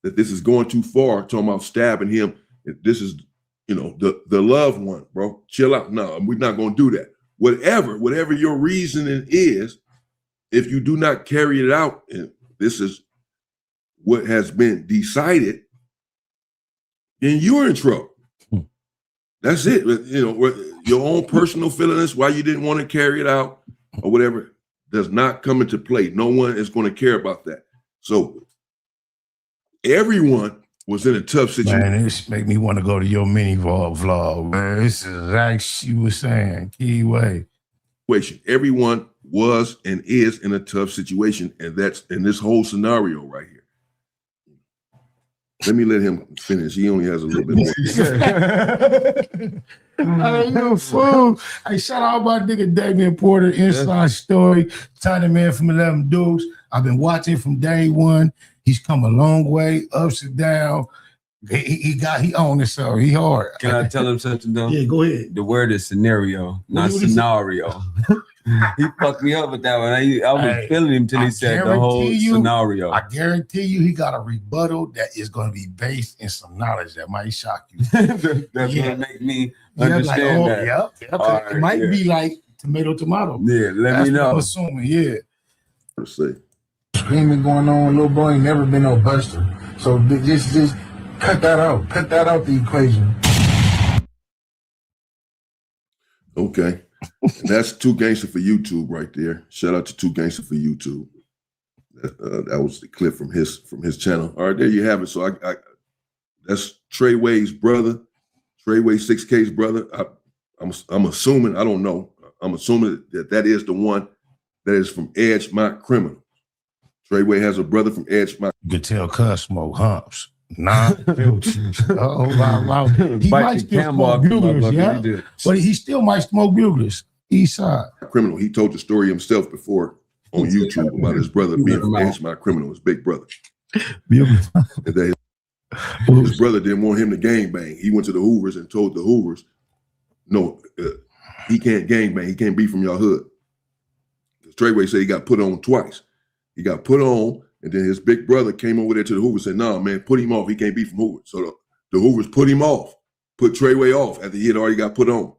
that this is going too far, talking about stabbing him. This is, the loved one, bro. Chill out. No, we're not going to do that. Whatever your reasoning is, if you do not carry it out, and this is what has been decided, then you're in trouble. That's it. Your own personal feelings, why you didn't want to carry it out or whatever, does not come into play. No one is going to care about that. So everyone was in a tough situation. Man, this make me want to go to your mini vlog, man. This is like you were saying, key way. Everyone was and is in a tough situation, and that's in this whole scenario right here. Let me let him finish. He only has a little bit more. Hey, you fool. Hey, shout out my nigga Damian Porter, Inside Story, Tiny Man from 11 Dukes. I've been watching from day one. He's come a long way, ups and downs. He owned himself. He hard. Can I tell him something though? Yeah, go ahead. The word is scenario, not scenario. He fucked me up with that one. I was feeling him till he said the whole scenario. I guarantee you he got a rebuttal that is going to be based in some knowledge that might shock you. That's gonna make me understand that. Yep. It might be like tomato. Yeah, let me know. I'm assuming, yeah. Let's see. Screaming going on, little boy ain't never been no buster. So just cut that out. Cut that out the equation. Okay. And that's Two Gangster for YouTube right there. Shout out to Two Gangster for YouTube. That was the clip from his channel. All right, there you have it. So I that's Treyway's brother, Treyway 6K's brother. I'm assuming, I don't know. I'm assuming that is the one that is from Edgemont Criminals. Treyway has a brother from Edgemont. You could tell Cuz smoke humps. Nah. Wow. He might still smoke buglers, yeah. But he still might smoke buglers. East Side. Criminal. He told the story himself before on YouTube about his brother being from my criminal, his big brother. And his brother didn't want him to gangbang. He went to the Hoovers and told the Hoovers, no, he can't gangbang. He can't be from your hood. Treyway said he got put on twice. He got put on, and then his big brother came over there to the Hoovers and said, no, man, put him off. He can't be from Hoovers. So the Hoovers put him off, put Treyway off after he had already got put on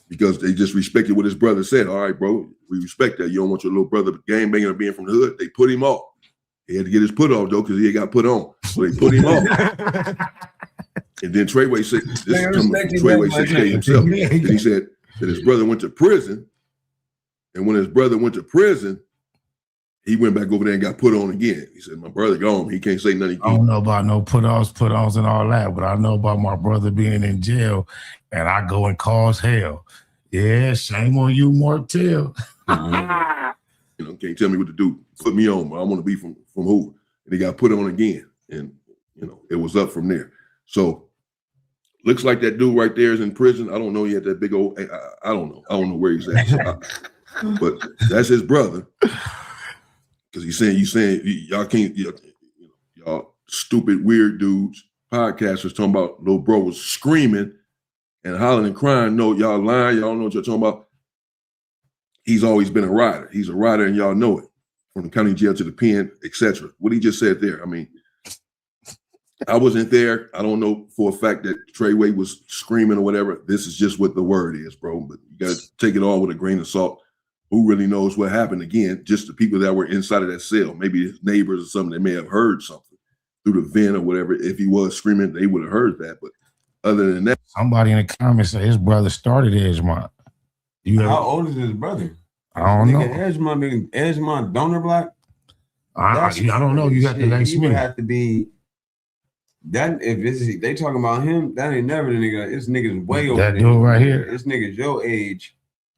because they just respected what his brother said. All right, bro, we respect that. You don't want your little brother gangbanging or being from the hood. They put him off. He had to get his put off, though, because he had got put on. So they put him off. And then Treyway said, this is coming from Treyway 6K himself. Then he said that his brother went to prison. And when his brother went to prison, he went back over there and got put on again. He said, my brother gone. He can't say nothing. I don't know about no put-offs and all that, but I know about my brother being in jail and I go and cause hell. Yeah, shame on you, Martell. You know, can't tell me what to do. Put me on. I want to be from Hoover. And he got put on again. And, you know, it was up from there. So looks like that dude right there is in prison. I don't know. He had that big old, I don't know. I don't know where he's at. But that's his brother. Because you saying y'all can't, y'all stupid, weird dudes, podcasters talking about little bro was screaming and hollering and crying. No, y'all lying. Y'all don't know what you're talking about. He's always been a rider. He's a rider and y'all know it. From the county jail to the pen, etc. What he just said there. I mean, I wasn't there. I don't know for a fact that Treyway was screaming or whatever. This is just what the word is, bro. But you got to take it all with a grain of salt. Who really knows what happened? Again, just the people that were inside of that cell, maybe his neighbors or something, they may have heard something through the vent or whatever. If he was screaming, they would have heard that. But other than that, somebody in the comments said his brother started Edgemont. How old is his brother? I don't know. Edgemont donor block? I don't know. You got to ask me. Have to be that if they talking about him, that ain't never the nigga. This nigga's way over that dude right here. This nigga's your age.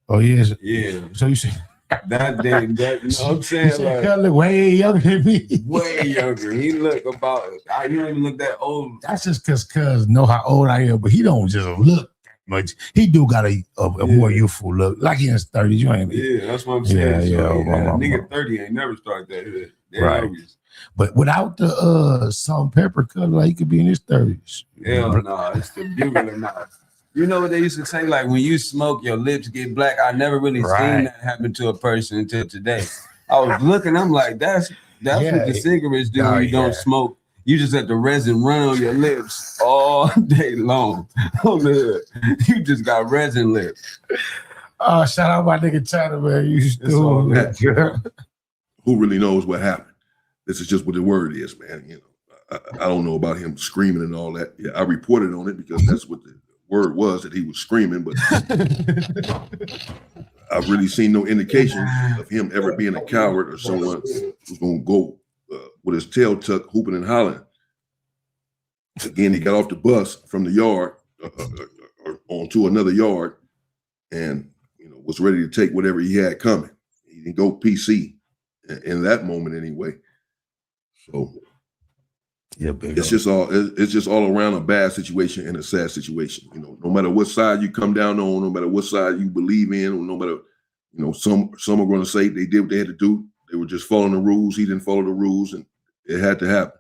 Oh, yes. Yeah. So you say that you know what I'm saying? Like, look way younger than me. Way younger. He look about he don't even look that old. That's just because cuz know how old I am, but he don't just look much. He do got a more youthful look. Like he in his 30s. You ain't. Yeah, that's what I'm saying. Yeah, nigga 30 ain't never started that. Right. But without the salt and pepper color, he could be in his 30s. Hell no, it's the bugle mouth. You know what they used to say? Like when you smoke, your lips get black. I never really seen that happen to a person until today. I was looking, I'm like, that's what the cigarettes do when you don't smoke. You just let the resin run on your lips all day long. On the hood. You just got resin lips. Oh, shout out my nigga China, man. You still who really knows what happened? This is just what the word is, man. You know, I don't know about him screaming and all that. Yeah, I reported on it because that's what the word was, that he was screaming, but I've really seen no indication of him ever being a coward or someone who's going to go with his tail tucked, hooping and hollering. Again, he got off the bus from the yard onto another yard and was ready to take whatever he had coming. He didn't go PC in that moment anyway. So it's just all around a bad situation and a sad situation. You know, no matter what side you come down on, no matter what side you believe in, or no matter, some are going to say they did what they had to do. They were just following the rules. He didn't follow the rules, and it had to happen.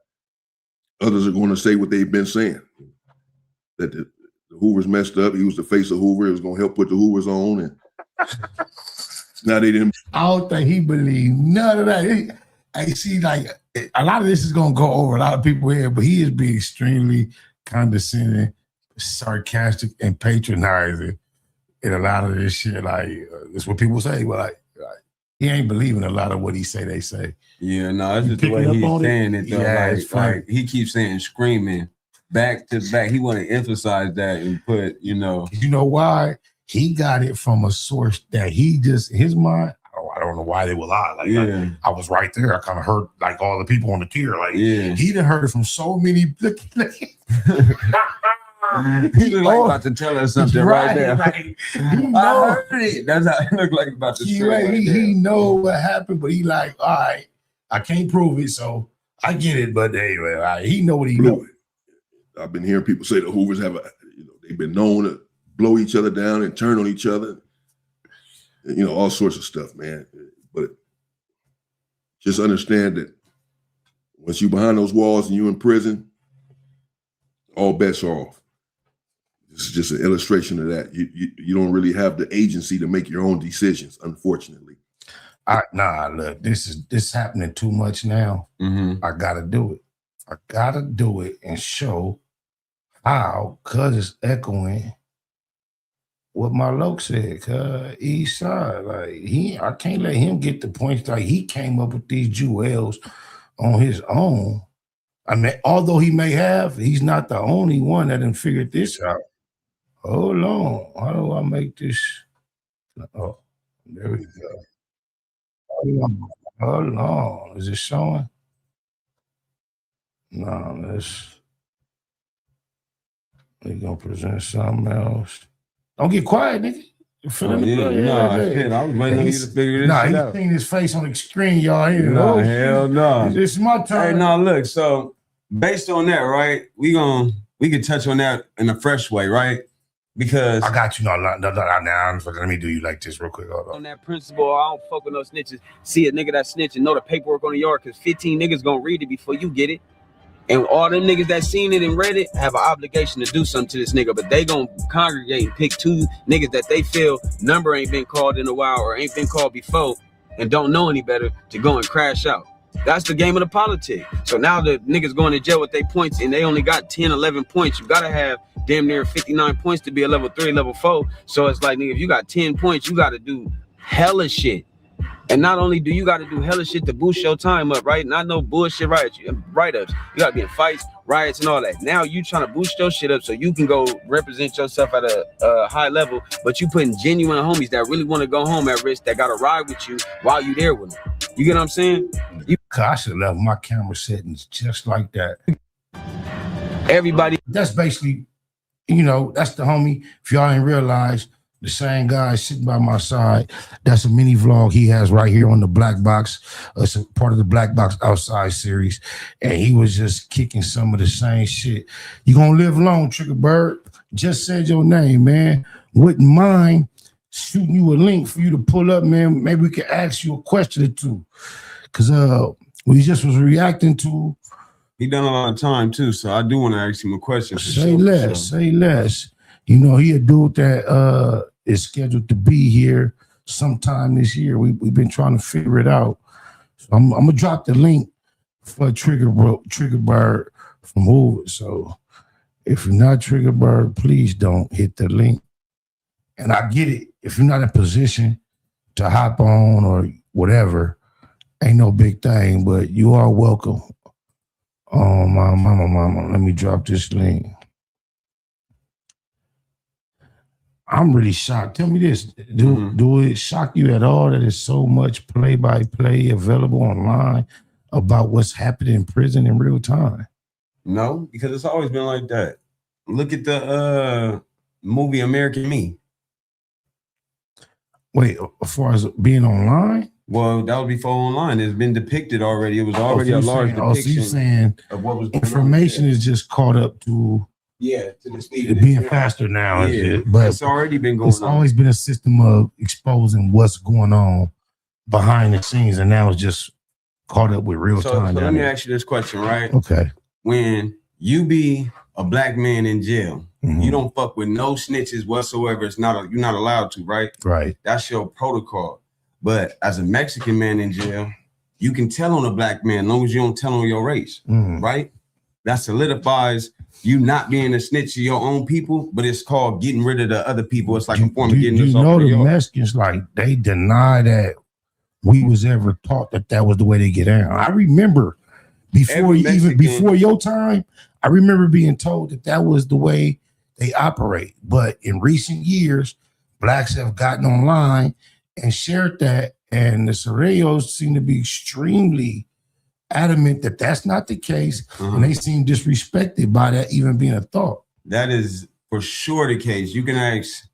Others are going to say what they've been saying, that the Hoovers messed up. He was the face of Hoover. It was going to help put the Hoovers on, and now they didn't. I don't think he believed none of that. I see, like, a lot of this is going to go over a lot of people here, but he is being extremely condescending, sarcastic, and patronizing in a lot of this shit. Like, that's what people say, but like he ain't believing a lot of what he say they say. Yeah, no, that's just the way he's saying it, though. Yeah, like he keeps saying screaming back to back. He want to emphasize that and put, You know why? He got it from a source that he just, his mind, I don't know why they will lie. Like, I was right there. I kind of heard like all the people on the tier. Like, he done heard it from so many. He look like about to tell us something right there. Like, I heard it. That's how it look like about to say. He know what happened, but he like, all right, I can't prove it, so I get it. But anyway, he know what he know. I've been hearing people say the Hoovers have they've been known to blow each other down and turn on each other. All sorts of stuff, man. But just understand that once you behind those walls and you in prison, all bets are off. This is just an illustration of that. You don't really have the agency to make your own decisions, unfortunately. Nah, look, this happening too much now. I gotta do it. I gotta do it and show how, cause it's echoing what my loc said, cause East Side, like I can't let him get the points. Like he came up with these jewels on his own. I mean, although he may have, he's not the only one that done figured this out. Hold on, how do I make this? Oh, there we go. Hold on, is it showing? No, we're gonna present something else. Don't get quiet, nigga. Shit, I was waiting on you to figure this shit out. He's seen his face on the screen, y'all. Hell no. It's my turn. Hey, no, look, so based on that, right, we can touch on that in a fresh way, right? Because I got you. No, let me do you like this real quick. Hold on. On that principle, I don't fuck with no snitches. See a nigga that snitch and know the paperwork on the yard because 15 niggas gonna read it before you get it. And all them niggas that seen it and read it have an obligation to do something to this nigga, but they gonna congregate and pick 2 niggas that they feel number ain't been called in a while or ain't been called before and don't know any better to go and crash out. That's the game of the politics. So now the niggas going to jail with their points and they only got 10, 11 points. You gotta have damn near 59 points to be a level 3, level 4. So it's like, nigga, if you got 10 points, you gotta do hella shit. And not only do you got to do hella shit to boost your time up, right? Not no bullshit write-ups. You got to be in fights, riots, and all that. Now you trying to boost your shit up so you can go represent yourself at a high level, but you putting genuine homies that really want to go home at risk that got to ride with you while you there with them. You get what I'm saying? I should love my camera settings just like that. Everybody. That's basically, that's the homie. If y'all ain't realize, the same guy sitting by my side, that's a mini vlog he has right here on the BLACBOX. It's a part of the BLACBOX Outside series. And he was just kicking some of the same shit. You gonna live long, Trigger Bird? Just said your name, man. Wouldn't mind shooting you a link for you to pull up, man. Maybe we can ask you a question or two. Cause we just was reacting to. He done a lot of time too, so I do want to ask him a question. Say less. He a dude that is scheduled to be here sometime this year. We've been trying to figure it out. So I'm gonna drop the link for Trigger Bird from Hoover. So if you're not Trigger Bird, please don't hit the link. And I get it. If you're not in position to hop on or whatever, ain't no big thing, but you are welcome. Oh, my mama, let me drop this link. I'm really shocked. Tell me this, do it shock you at all that there's so much play-by-play available online about what's happening in prison in real time? No, because it's always been like that. Look at the movie American Me. Wait, as far as being online? Well, that would be for online. It's been depicted already. It was already a large depiction. So you're saying of what was information is just caught up to to the speed being faster now. Yeah, but it's already been going on. It's always been a system of exposing what's going on behind the scenes, and now it's just caught up with real time. So let me ask you this question, right? Okay. When you be a black man in jail, you don't fuck with no snitches whatsoever. You're not allowed to, right? Right. That's your protocol. But as a Mexican man in jail, you can tell on a black man as long as you don't tell on your race, right? That solidifies you not being a snitch to your own people, but it's called getting rid of the other people. It's like a form of getting this off the yard. Mexicans, like, they deny that we was ever taught that was the way they get out. I remember before your time, I remember being told that was the way they operate. But in recent years, blacks have gotten online and shared that, and the Sorellos seem to be extremely adamant that that's not the case, and they seem disrespected by that even being a thought. That is for sure the case. You can ask,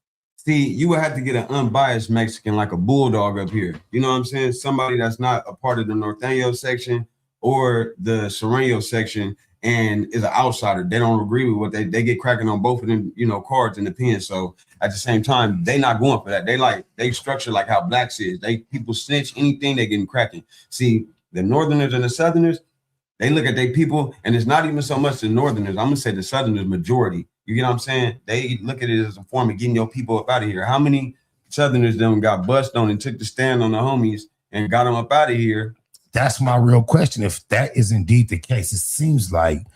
you would have to get an unbiased Mexican like a bulldog up here. You know what I'm saying? Somebody that's not a part of the Norteño section or the Sereno section and is an outsider. They don't agree with what they get cracking on both of them, cards in the pen. So at the same time, they not going for that. They structure like how blacks is. People snitch anything, they getting cracking. See, The Northerners and the Southerners, they look at their people, and it's not even so much the Northerners. I'm gonna say the Southerners majority. You get what I'm saying? They look at it as a form of getting your people up out of here. How many Southerners them got bust on and took the stand on the homies and got them up out of here? That's my real question. If that is indeed the case, it seems like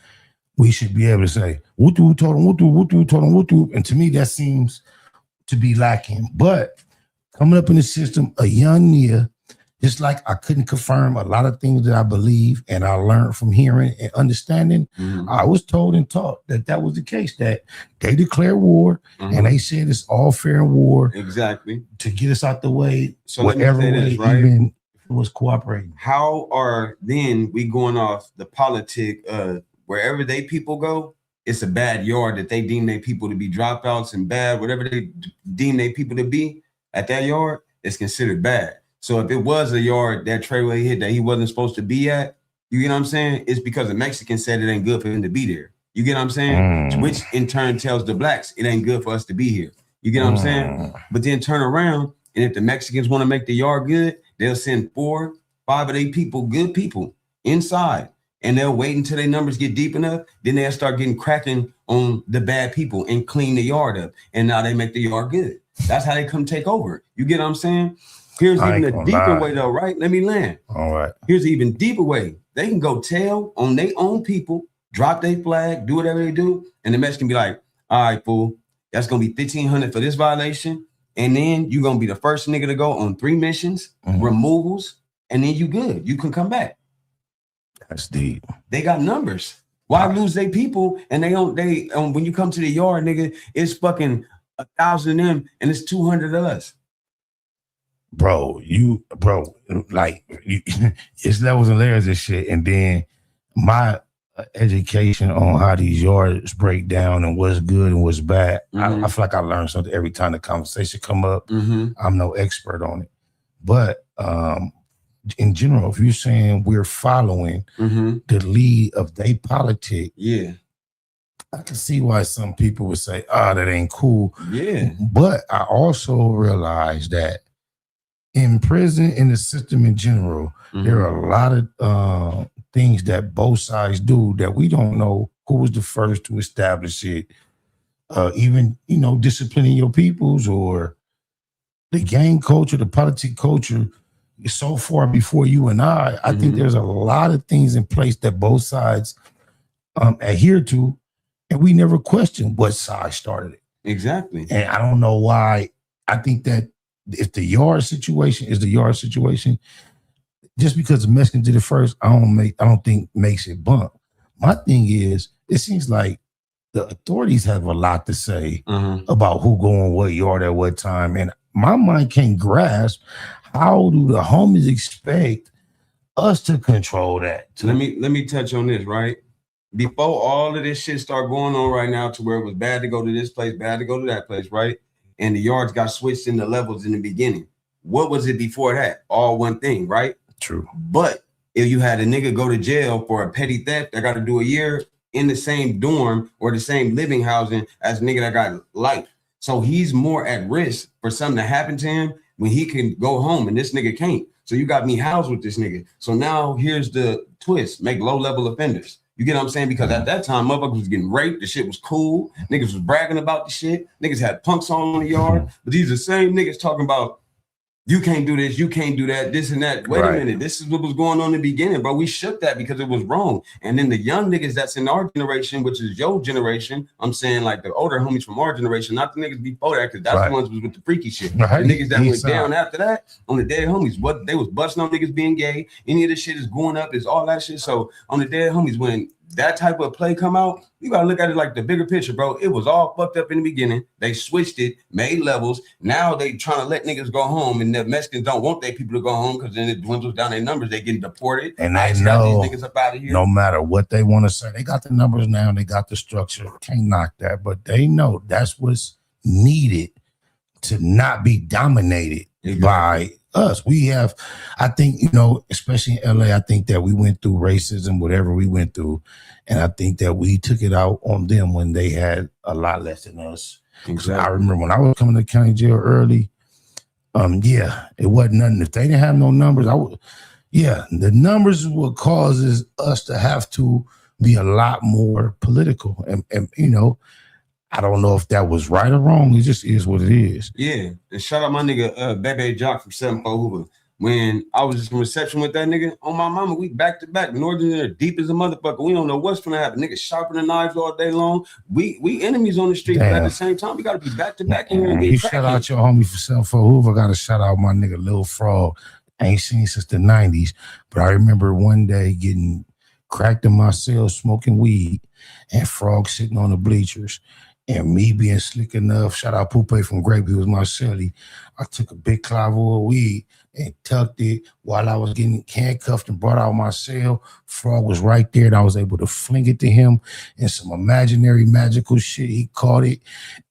we should be able to say, "Wutu told him, wutu told him, wutu," and to me that seems to be lacking. But coming up in the system, a young Nia, just like I couldn't confirm a lot of things that I believe and I learned from hearing and understanding. I was told and taught that that was the case, that they declared war and they said it's all fair in war. Exactly. To get us out the way, So whatever let me say way, this, right? even if it was cooperating. How are then we going off the politic wherever they people go, it's a bad yard that they deem their people to be dropouts and bad, whatever they deem their people to be at that yard, it's considered bad. So if it was a yard that Treyway hit that he wasn't supposed to be at, you get what I'm saying? It's because the Mexicans said it ain't good for him to be there. You get what I'm saying? Which in turn tells the blacks it ain't good for us to be here. You get what I'm saying? But then turn around, and if the Mexicans want to make the yard good, they'll send 4, 5 of their people, good people, inside. And they'll wait until their numbers get deep enough. Then they'll start getting cracking on the bad people and clean the yard up. And now they make the yard good. That's how they come take over. You get what I'm saying? Here's even a deeper way though, right? Let me land. All right. Here's an even deeper way. They can go tell on their own people, drop their flag, do whatever they do. And the Mexican be like, all right, fool, that's going to be $1,500 for this violation. And then you're going to be the first nigga to go on 3 missions, removals, and then you good. You can come back. That's deep. They got numbers. Why lose their people? And they don't, when you come to the yard, nigga, it's fucking 1,000 of them and it's 200 of us. Bro, like it's levels and layers of shit. And then my education on how these yards break down and what's good and what's bad. I feel like I learn something every time the conversation come up. I'm no expert on it. But in general, if you're saying we're following the lead of their politic, I can see why some people would say, that ain't cool. But I also realize that in prison, in the system in general, there are a lot of things that both sides do that we don't know who was the first to establish it. Even, disciplining your peoples or the gang culture, the politic culture is so far before you and I think there's a lot of things in place that both sides adhere to, and we never question what side started it. Exactly. And I don't know why. I think that if the yard situation is the yard situation, just because the Mexicans did it first, I don't think makes it bump. My thing is, it seems like the authorities have a lot to say about who go on what yard at what time, and my mind can't grasp how do the homies expect us to control that. Let me touch on this, right? Before all of this shit start going on right now, to where it was bad to go to this place, bad to go to that place, right? And the yards got switched in the levels in the beginning. What was it before that? All one thing, right? True. But if you had a nigga go to jail for a petty theft, that got to do a year in the same dorm or the same living housing as a nigga that got life. So he's more at risk for something to happen to him when he can go home and this nigga can't. So you got me housed with this nigga. So now here's the twist: make low-level offenders. You get what I'm saying? Because at that time, motherfuckers was getting raped. The shit was cool. Niggas was bragging about the shit. Niggas had punks on the yard. But these are the same niggas talking about, you can't do this, you can't do that, this and that. Wait a minute, this is what was going on in the beginning, bro. We shook that because it was wrong. And then the young niggas that's in our generation, which is your generation, I'm saying like the older homies from our generation, not the niggas before that, because that's the ones was with the freaky shit. The niggas that went down after that on the dead homies, what they was busting on niggas being gay. Any of this shit is going up, is all that shit. So on the dead homies, when that type of play come out, you gotta look at it like the bigger picture, bro. It was all fucked up in the beginning. They switched it, made levels. Now they trying to let niggas go home, and the Mexicans don't want their people to go home because then it dwindles down their numbers. They getting deported. And they know these niggas up out of here. No matter what they want to say, they got the numbers now, they got the structure. Can't knock that, but they know that's what's needed to not be dominated by us. We have, I think, especially in LA, I think that we went through racism, whatever we went through, and I think that we took it out on them when they had a lot less than us. Exactly. I remember when I was coming to county jail early, it wasn't nothing. If they didn't have no numbers, Yeah, the numbers is what causes us to have to be a lot more political. And you know, I don't know if that was right or wrong. It just is what it is. Yeah, and shout out my nigga Bebe Jock from 74 Hoover. When I was in reception with that nigga, on my mama, we back to back, northern there, deep as a motherfucker. We don't know what's gonna happen. Niggas sharpening knives all day long. We enemies on the street, but at the same time, we gotta be back to back in here and get Shout out your homie for 74 Hoover. Got to shout out my nigga Lil Frog. I ain't seen since the 90s, but I remember one day getting cracked in my cell smoking weed and Frog sitting on the bleachers. And me being slick enough, shout out Poo Poo from Grape, he was my celly. I took a big cloud of weed and tucked it while I was getting handcuffed and brought out my cell. Frog was right there and I was able to fling it to him and some imaginary magical shit. He caught it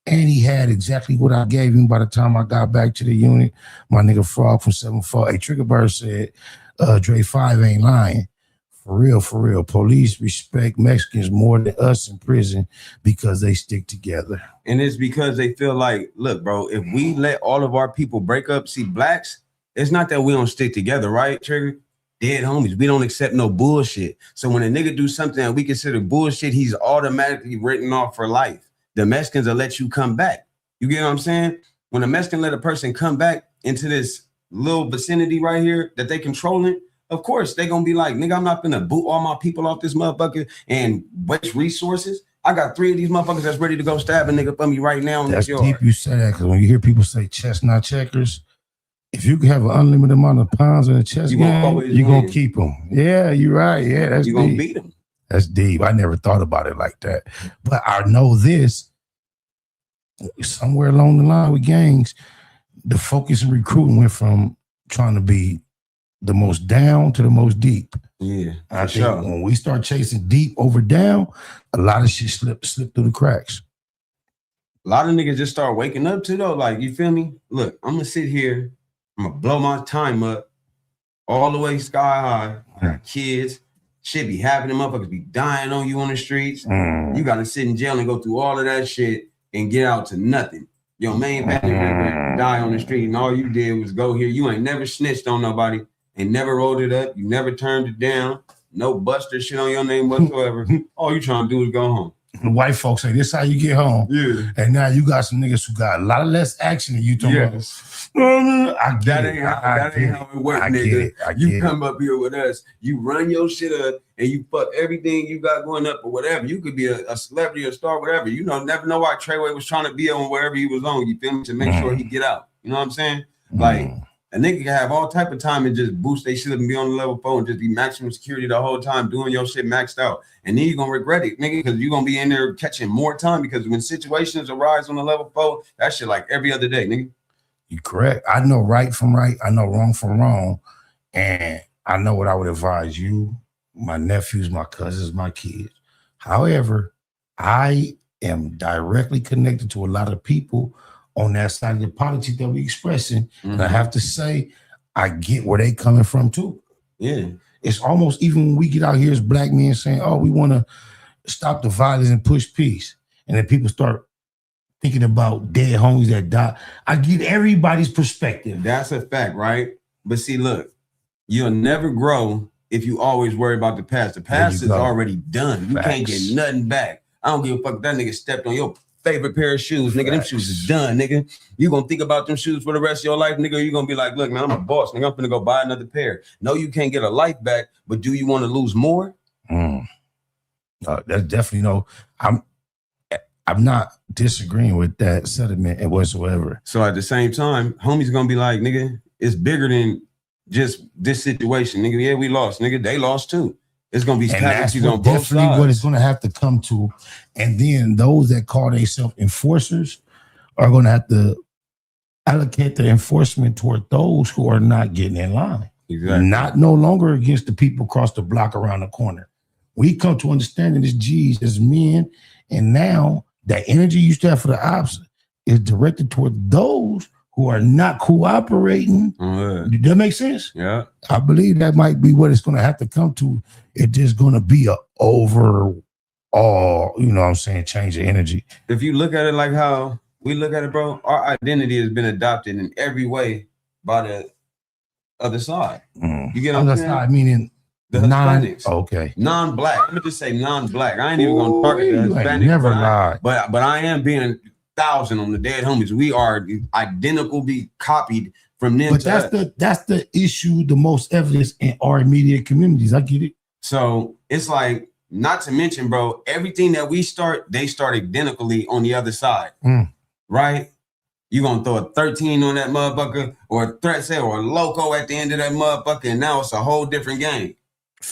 and he had exactly what I gave him by the time I got back to the unit. My nigga Frog from 74, Trigger Bird said, Dre5 ain't lying. For real. Police respect Mexicans more than us in prison because they stick together. And it's because they feel like, look, bro, if we let all of our people break up, see, blacks, it's not that we don't stick together, right, Trigger? Dead homies. We don't accept no bullshit. So when a nigga do something that we consider bullshit, he's automatically written off for life. The Mexicans will let you come back. You get what I'm saying? When a Mexican let a person come back into this little vicinity right here that they controlling, of course, they gonna be like, nigga, I'm not gonna boot all my people off this motherfucker and waste resources. I got 3 of these motherfuckers that's ready to go stab a nigga for me right now. That's deep you say that, because when you hear people say chestnut checkers, if you can have an unlimited amount of pounds in a chess game, you're gonna keep them. Yeah, you're right. Yeah, that's you deep. Gonna beat them. That's deep. I never thought about it like that. But I know this, somewhere along the line with gangs, the focus in recruiting went from trying to be the most down to the most deep. Yeah, I think when we start chasing deep over down, a lot of shit slip through the cracks. A lot of niggas just start waking up too, though. Like, you feel me? Look, I'm gonna sit here, I'm gonna blow my time up all the way sky high. I got kids, shit be happening, motherfuckers be dying on you on the streets. You gotta sit in jail and go through all of that shit and get out to nothing. Your main family member die on the street, and all you did was go here. You ain't never snitched on nobody. And never rolled it up. You never turned it down. No buster shit on your name whatsoever. All you trying to do is go home. The white folks say, this is how you get home. Yeah. And now you got some niggas who got a lot of less action than you. That ain't how it works, nigga. You come up here with us, you run your shit up, and you fuck everything you got going up or whatever. You could be a celebrity, a star, whatever. You know, never know why Treyway was trying to be on wherever he was on. You feel me? To make sure he get out. You know what I'm saying? Like, a nigga can have all type of time and just boost they shit up and be on the level 4 and just be maximum security the whole time doing your shit maxed out. And then you're going to regret it, nigga, because you're going to be in there catching more time, because when situations arise on the level 4, that shit like every other day, nigga. You correct. I know right from right. I know wrong from wrong. And I know what I would advise you, my nephews, my cousins, my kids. However, I am directly connected to a lot of people on that side of the politics that we expressing. And I have to say, I get where they coming from too. Yeah. It's almost, even when we get out here as black men saying, oh, we want to stop the violence and push peace. And then people start thinking about dead homies that die. I get everybody's perspective. That's a fact, right? But see, look, you'll never grow if you always worry about the past. The past is already done. You can't get nothing back. I don't give a fuck if that nigga stepped on your favorite pair of shoes, nigga. Them shoes is done, nigga. You gonna think about them shoes for the rest of your life, nigga. You gonna be like, look, man, I'm a boss, nigga. I'm gonna go buy another pair. No, you can't get a life back, but do you want to lose more? That's definitely no. I'm not disagreeing with that sentiment whatsoever. So at the same time, homie's gonna be like, nigga, it's bigger than just this situation, nigga. Yeah, we lost, nigga. They lost too. It's gonna be casualties on both sides. What it's gonna have to come to, and then those that call themselves enforcers are gonna have to allocate the enforcement toward those who are not getting in line. Exactly. Not no longer against the people across the block around the corner. We come to understanding as G's, as men, and now that energy you used to have for the ops is directed toward those who are not cooperating. Does that make sense? Yeah. I believe that might be what it's going to have to come to. It's just going to be a overall, you know what I'm saying, change of energy. If you look at it like how we look at it, bro, our identity has been adopted in every way by the other side. Mm. You get what Other I'm saying? side meaning The non. Hispanics. Okay. Non-black. I'm gonna just say non-black. I ain't even gonna target the You ain't Hispanics. never lied. But I am being 1,000 on the dead homies. We are identical, be copied from them. But that's the issue, the most evidence in our immediate communities. I get it. So it's like, not to mention, bro, everything that we start, they start identically on the other side. Right? You gonna throw a 13 on that motherfucker, or a threat say, or a loco at the end of that motherfucker, and now it's a whole different game.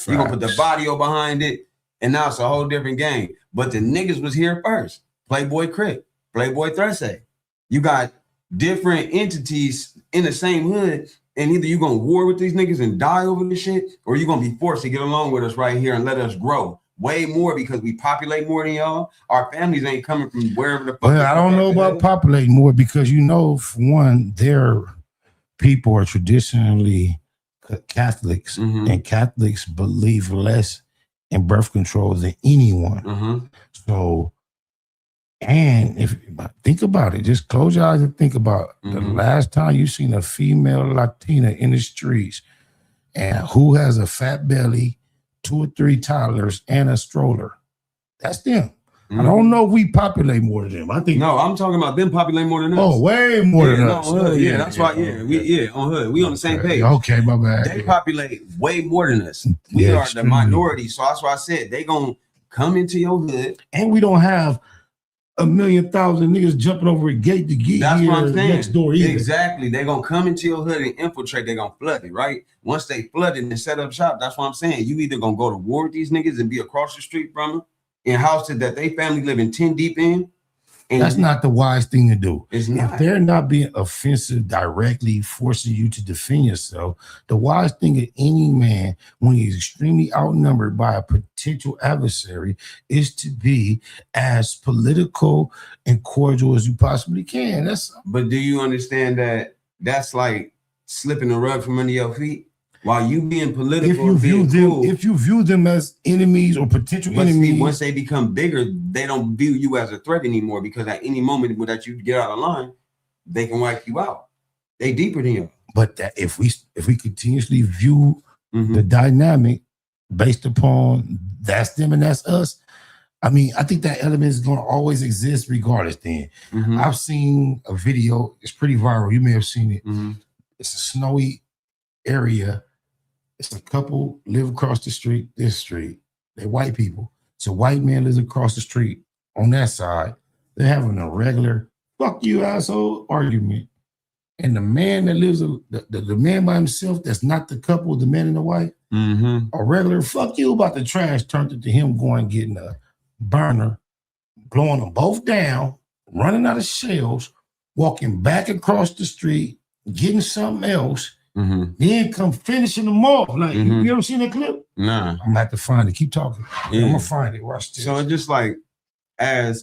You gonna put the body behind it, and now it's a whole different game. But the niggas was here first. Playboy Crip, Playboy Threat. You got different entities in the same hood, and either you gonna war with these niggas and die over this shit, or you gonna be forced to get along with us right here and let us grow way more because we populate more than y'all. Our families ain't coming from wherever the fuck. Well, I don't know about populating more because, you know, for one, their people are traditionally Catholics, and Catholics believe less in birth control than anyone. So, and if think about it, just close your eyes and think about the last time you seen a female Latina in the streets and who has a fat belly, 2 or 3 toddlers, and a stroller. That's them. I don't know if we populate more than them. I think I'm talking about them populate more than us. Oh, way more than us. That's why. We on hood. We on the same page. Okay, my bad. They populate way more than us. We are the minority. So that's why I said they gonna come into your hood, and we don't have 1,000,000 niggas jumping over a gate to get that's here what I'm saying. next door either. Exactly. They're gonna come into your hood and infiltrate. They're gonna flood it, right? Once they flood it and set up shop, that's what I'm saying. You either gonna go to war with these niggas and be across the street from them in houses that they family living 10 deep in. And that's not the wise thing to do. It's not. If they're not being offensive directly, forcing you to defend yourself, the wise thing of any man, when he's extremely outnumbered by a potential adversary, is to be as political and cordial as you possibly can. But do you understand that that's like slipping the rug from under your feet? While you being political, if you view them as enemies or potential enemies, see, once they become bigger, they don't view you as a threat anymore because at any moment that you get out of line, they can wipe you out. They deeper than you. But that if we continuously view the dynamic based upon that's them and that's us, I mean, I think that element is going to always exist regardless. Then I've seen a video; it's pretty viral. You may have seen it. It's a snowy area. It's a couple live across the street, this street. They're white people. So white man lives across the street on that side. They're having a regular fuck you asshole argument. And the man that lives, the man by himself, that's not the couple, the man and the wife, a regular fuck you about the trash turned into him going getting a burner, blowing them both down, running out of shells, walking back across the street, getting something else, then come finishing them off. Like, you ever seen that clip? Nah. I'm gonna have to find it. Keep talking. Yeah. I'm gonna find it. Watch this. So it's just like I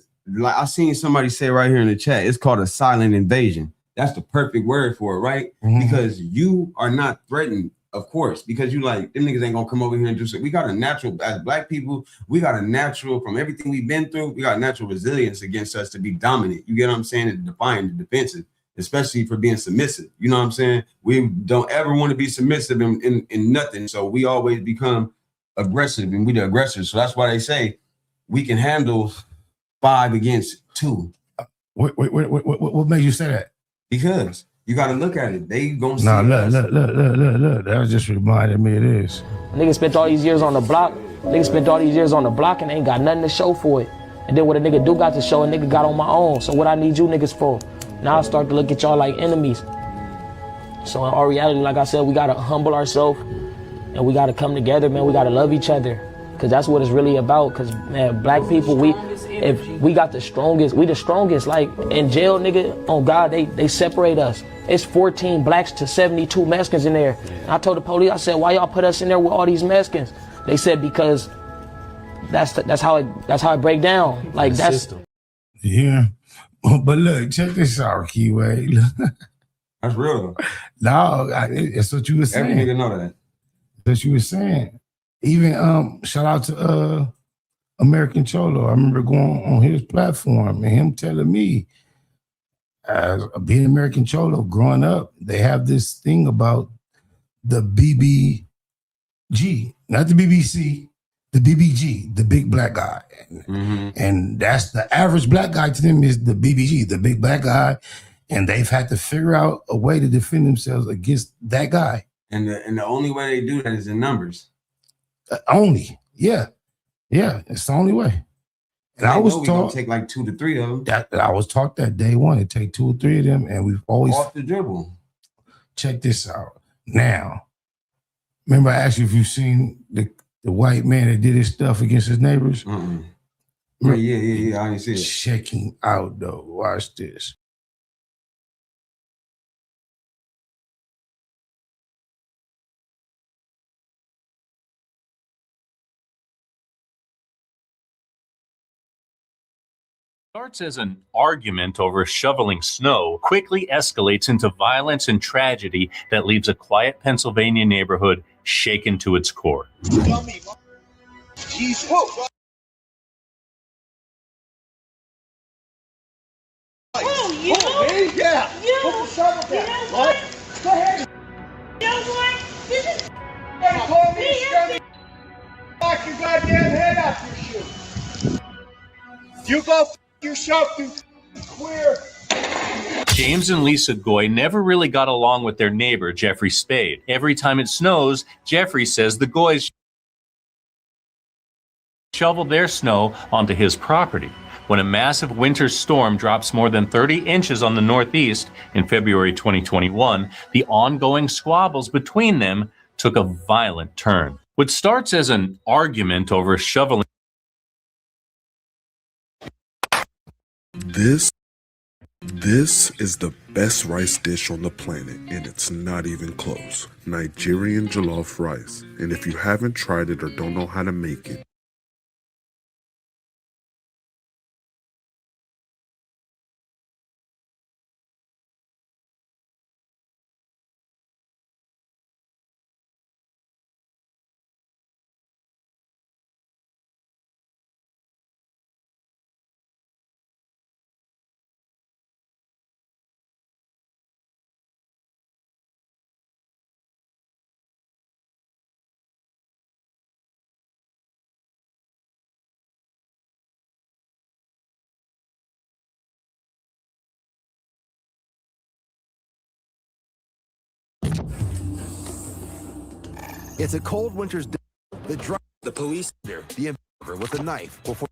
seen somebody say right here in the chat, it's called a silent invasion. That's the perfect word for it, right? Because you are not threatened, of course, because you like, them niggas ain't gonna come over here and do something. We got a natural, as black people, we got a natural, from everything we've been through, we got natural resilience against us to be dominant. You get what I'm saying? And defiant, defensive, especially for being submissive. You know what I'm saying? We don't ever want to be submissive in nothing. So we always become aggressive, and we the aggressors. So that's why they say we can handle 5 against 2. What made you say that? Because you got to look at it. They gonna see. Nah, look. That was just reminded me of this. Niggas spent all these years on the block. Niggas spent all these years on the block and ain't got nothing to show for it. And then what a nigga do got to show, a nigga got on my own. So what I need you niggas for? Now I start to look at y'all like enemies. So in our reality, like I said, we gotta humble ourselves and we gotta come together, man. We gotta love each other. Cause that's what it's really about. Cause man, black people, if we got the strongest, we the strongest. Like in jail, nigga, on God, they separate us. It's 14 blacks to 72 Mexicans in there. And I told the police, I said, why y'all put us in there with all these Mexicans? They said because that's how it break down. Like that's system. Yeah. But look, check this out, Keyway. That's real. No, that's what you were saying. Every nigga know that. That's what you were saying. Even shout out to American Cholo. I remember going on his platform and him telling me, as being American Cholo, growing up, they have this thing about the BBG, not the BBC, the BBG, the big black guy. And that's the average black guy to them is the BBG, the big black guy. And they've had to figure out a way to defend themselves against that guy. And the only way they do that is in numbers. Only. Yeah. Yeah. It's the only way. And I was taught take like 2 to 3 of them. I was taught that day one, it take 2 or 3 of them, and we've always off the dribble. Check this out. Now, remember I asked you if you've seen the white man that did his stuff against his neighbors? Yeah. I didn't see it. Check him out though. Watch this. Starts as an argument over shoveling snow, quickly escalates into violence and tragedy that leaves a quiet Pennsylvania neighborhood shaken to its core. Jesus. Oh, you? Me? Yeah. You? Put the shovel down. You know What? Go ahead. You know what? This is Hey, call me scummy. Knock your goddamn head off your shoe. You go f yourself, you queer. James and Lisa Goy never really got along with their neighbor, Jeffrey Spade. Every time it snows, Jeffrey says the Goys shovel their snow onto his property. When a massive winter storm drops more than 30 inches on the Northeast in February 2021, the ongoing squabbles between them took a violent turn. What starts as an argument over shoveling. This is the best rice dish on the planet, and it's not even close. Nigerian jollof rice. And if you haven't tried it or don't know how to make it, It's a cold winter's day. The police there, the invader with a knife before.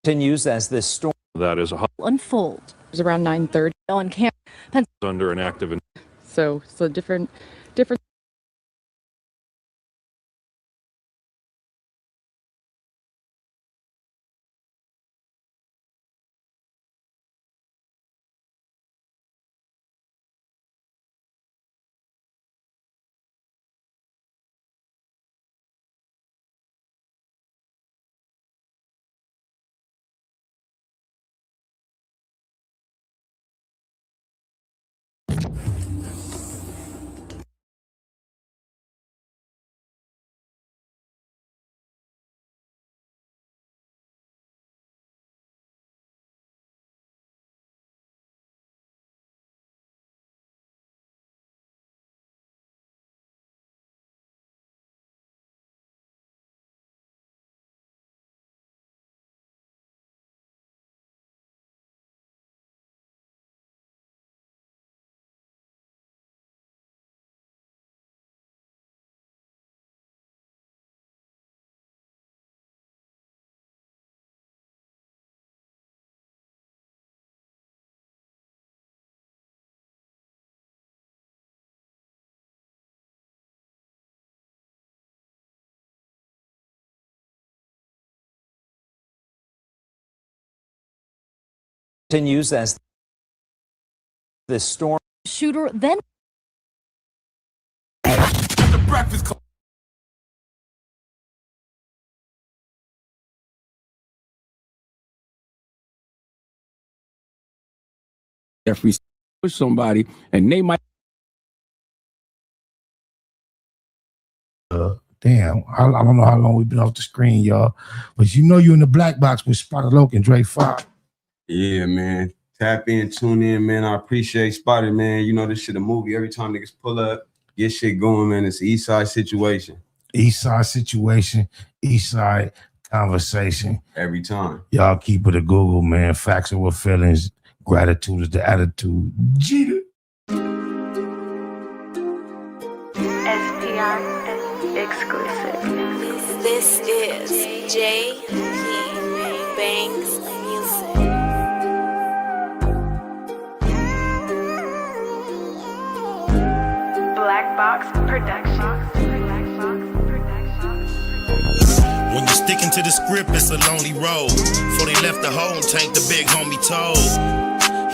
Continues as this storm that is unfold. It was around 9:30 on camp. under an active. So different. Continues as the storm shooter then The Breakfast Club. Jeffrey push somebody and they might Damn, I don't know how long we've been off the screen, y'all, but you know you in the black box with Spotted Loke and Dre5. Yeah, man. Tap in, tune in, man. I appreciate Spotted, man. You know this shit a movie. Every time niggas pull up, get shit going, man. It's East Side Situation. East Side Situation, East Side Conversation. Every time. Y'all keep it a Google, man. Facts are what feelings. Gratitude is the attitude. G.I.T.A. SPI exclusive. This is G.I.T.A Bangs Music. BLACBOX Production. When you're sticking to the script, it's a lonely road. Before they left the home tank, the big homie told.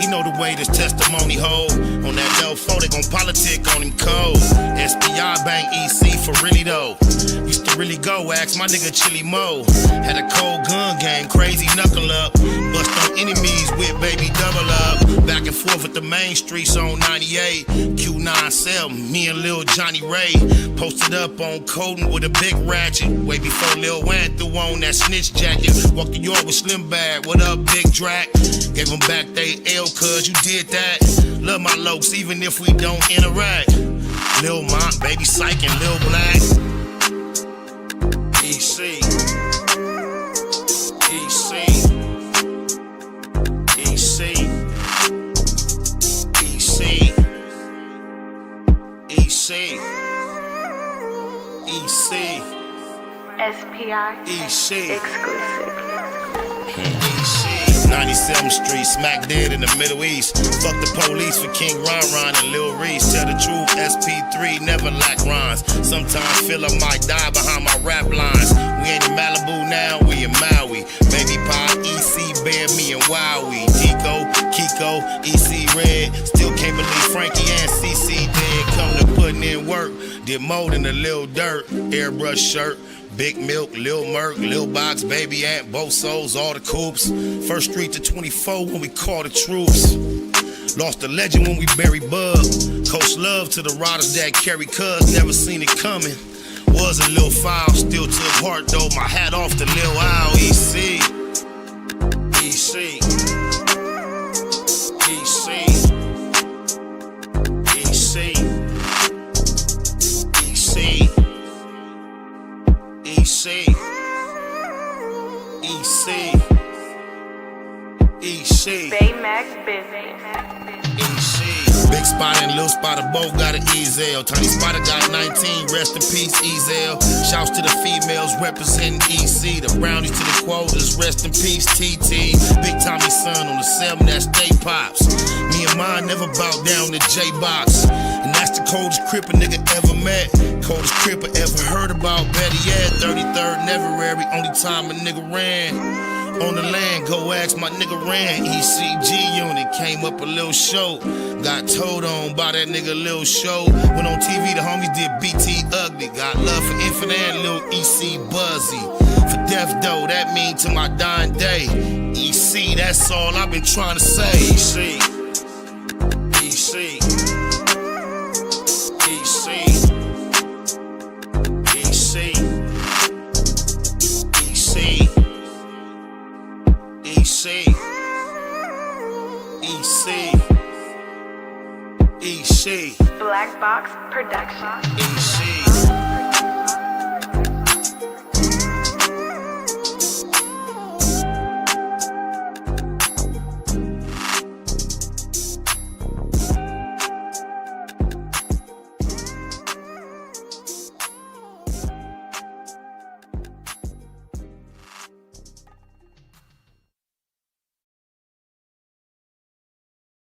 He know the way this testimony hold. On that low flow, they gon' politic on him cold. SPI Bank EC for really though. Used to really go, ask my nigga Chili Mo. Had a cold gun game, crazy knuckle up. Bust on enemies with baby double up. Back and forth with the main streets on 98. Q97, me and Lil Johnny Ray. Posted up on Colton with a big ratchet. Way before Lil Wayne threw on that snitch jacket. Walked to York with Slim Bag, what up Big Drac? Gave them back they L cuz you did that. Love my lokes even if we don't interact. Lil Mont, Baby Psych and Lil Black. EC. EC. EC. EC. EC. EC. SPI EC. exclusive. 97th Street, smack dead in the Middle East. Fuck the police for King Ron and Lil Reese. Tell the truth, SP3 never lack rhymes. Sometimes feel I might die behind my rap lines. We ain't in Malibu now, we in Maui. Baby Pie, EC, Bear, me and Wowie. Tico, Kiko, EC Red. Still can't believe Frankie and CC dead. Come to putting in work. Did more than a little dirt. Airbrush shirt. Big Milk, Lil Merc, Lil Box, Baby Ant, both souls, all the coops. First street to 24 when we call the troops. Lost a legend when we buried Bug. Coach love to the riders that carry cuz, never seen it coming. Was a little foul, still took heart though. My hat off to Lil Owl, EC. EC. EC. EC. EC. EC. EC. EC. Baymax Business. EC. Big Spot and Lil Spotter both got an Ezel. Tiny Spotter got 19, rest in peace, Ezel. Shouts to the females representing EC. The brownies to the quotas, rest in peace, TT. Big Tommy's son on the 7, that stay pops. Me and mine never bow down to J-Box. And that's the coldest cripper nigga ever met. Coldest cripper ever heard about, better yet. 33rd Neverary, only time a nigga ran. On the land, go ask my nigga Ran. ECG unit, came up a little show. Got told on by that nigga Lil Show. Went on TV, the homies did BT Ugly. Got love for Infinite and Lil EC Buzzy. For death though, that mean to my dying day. EC, that's all I've been trying to say. EC. EC. EC. EC. EC. EC. EC. EC. BLACBOX Production. EC.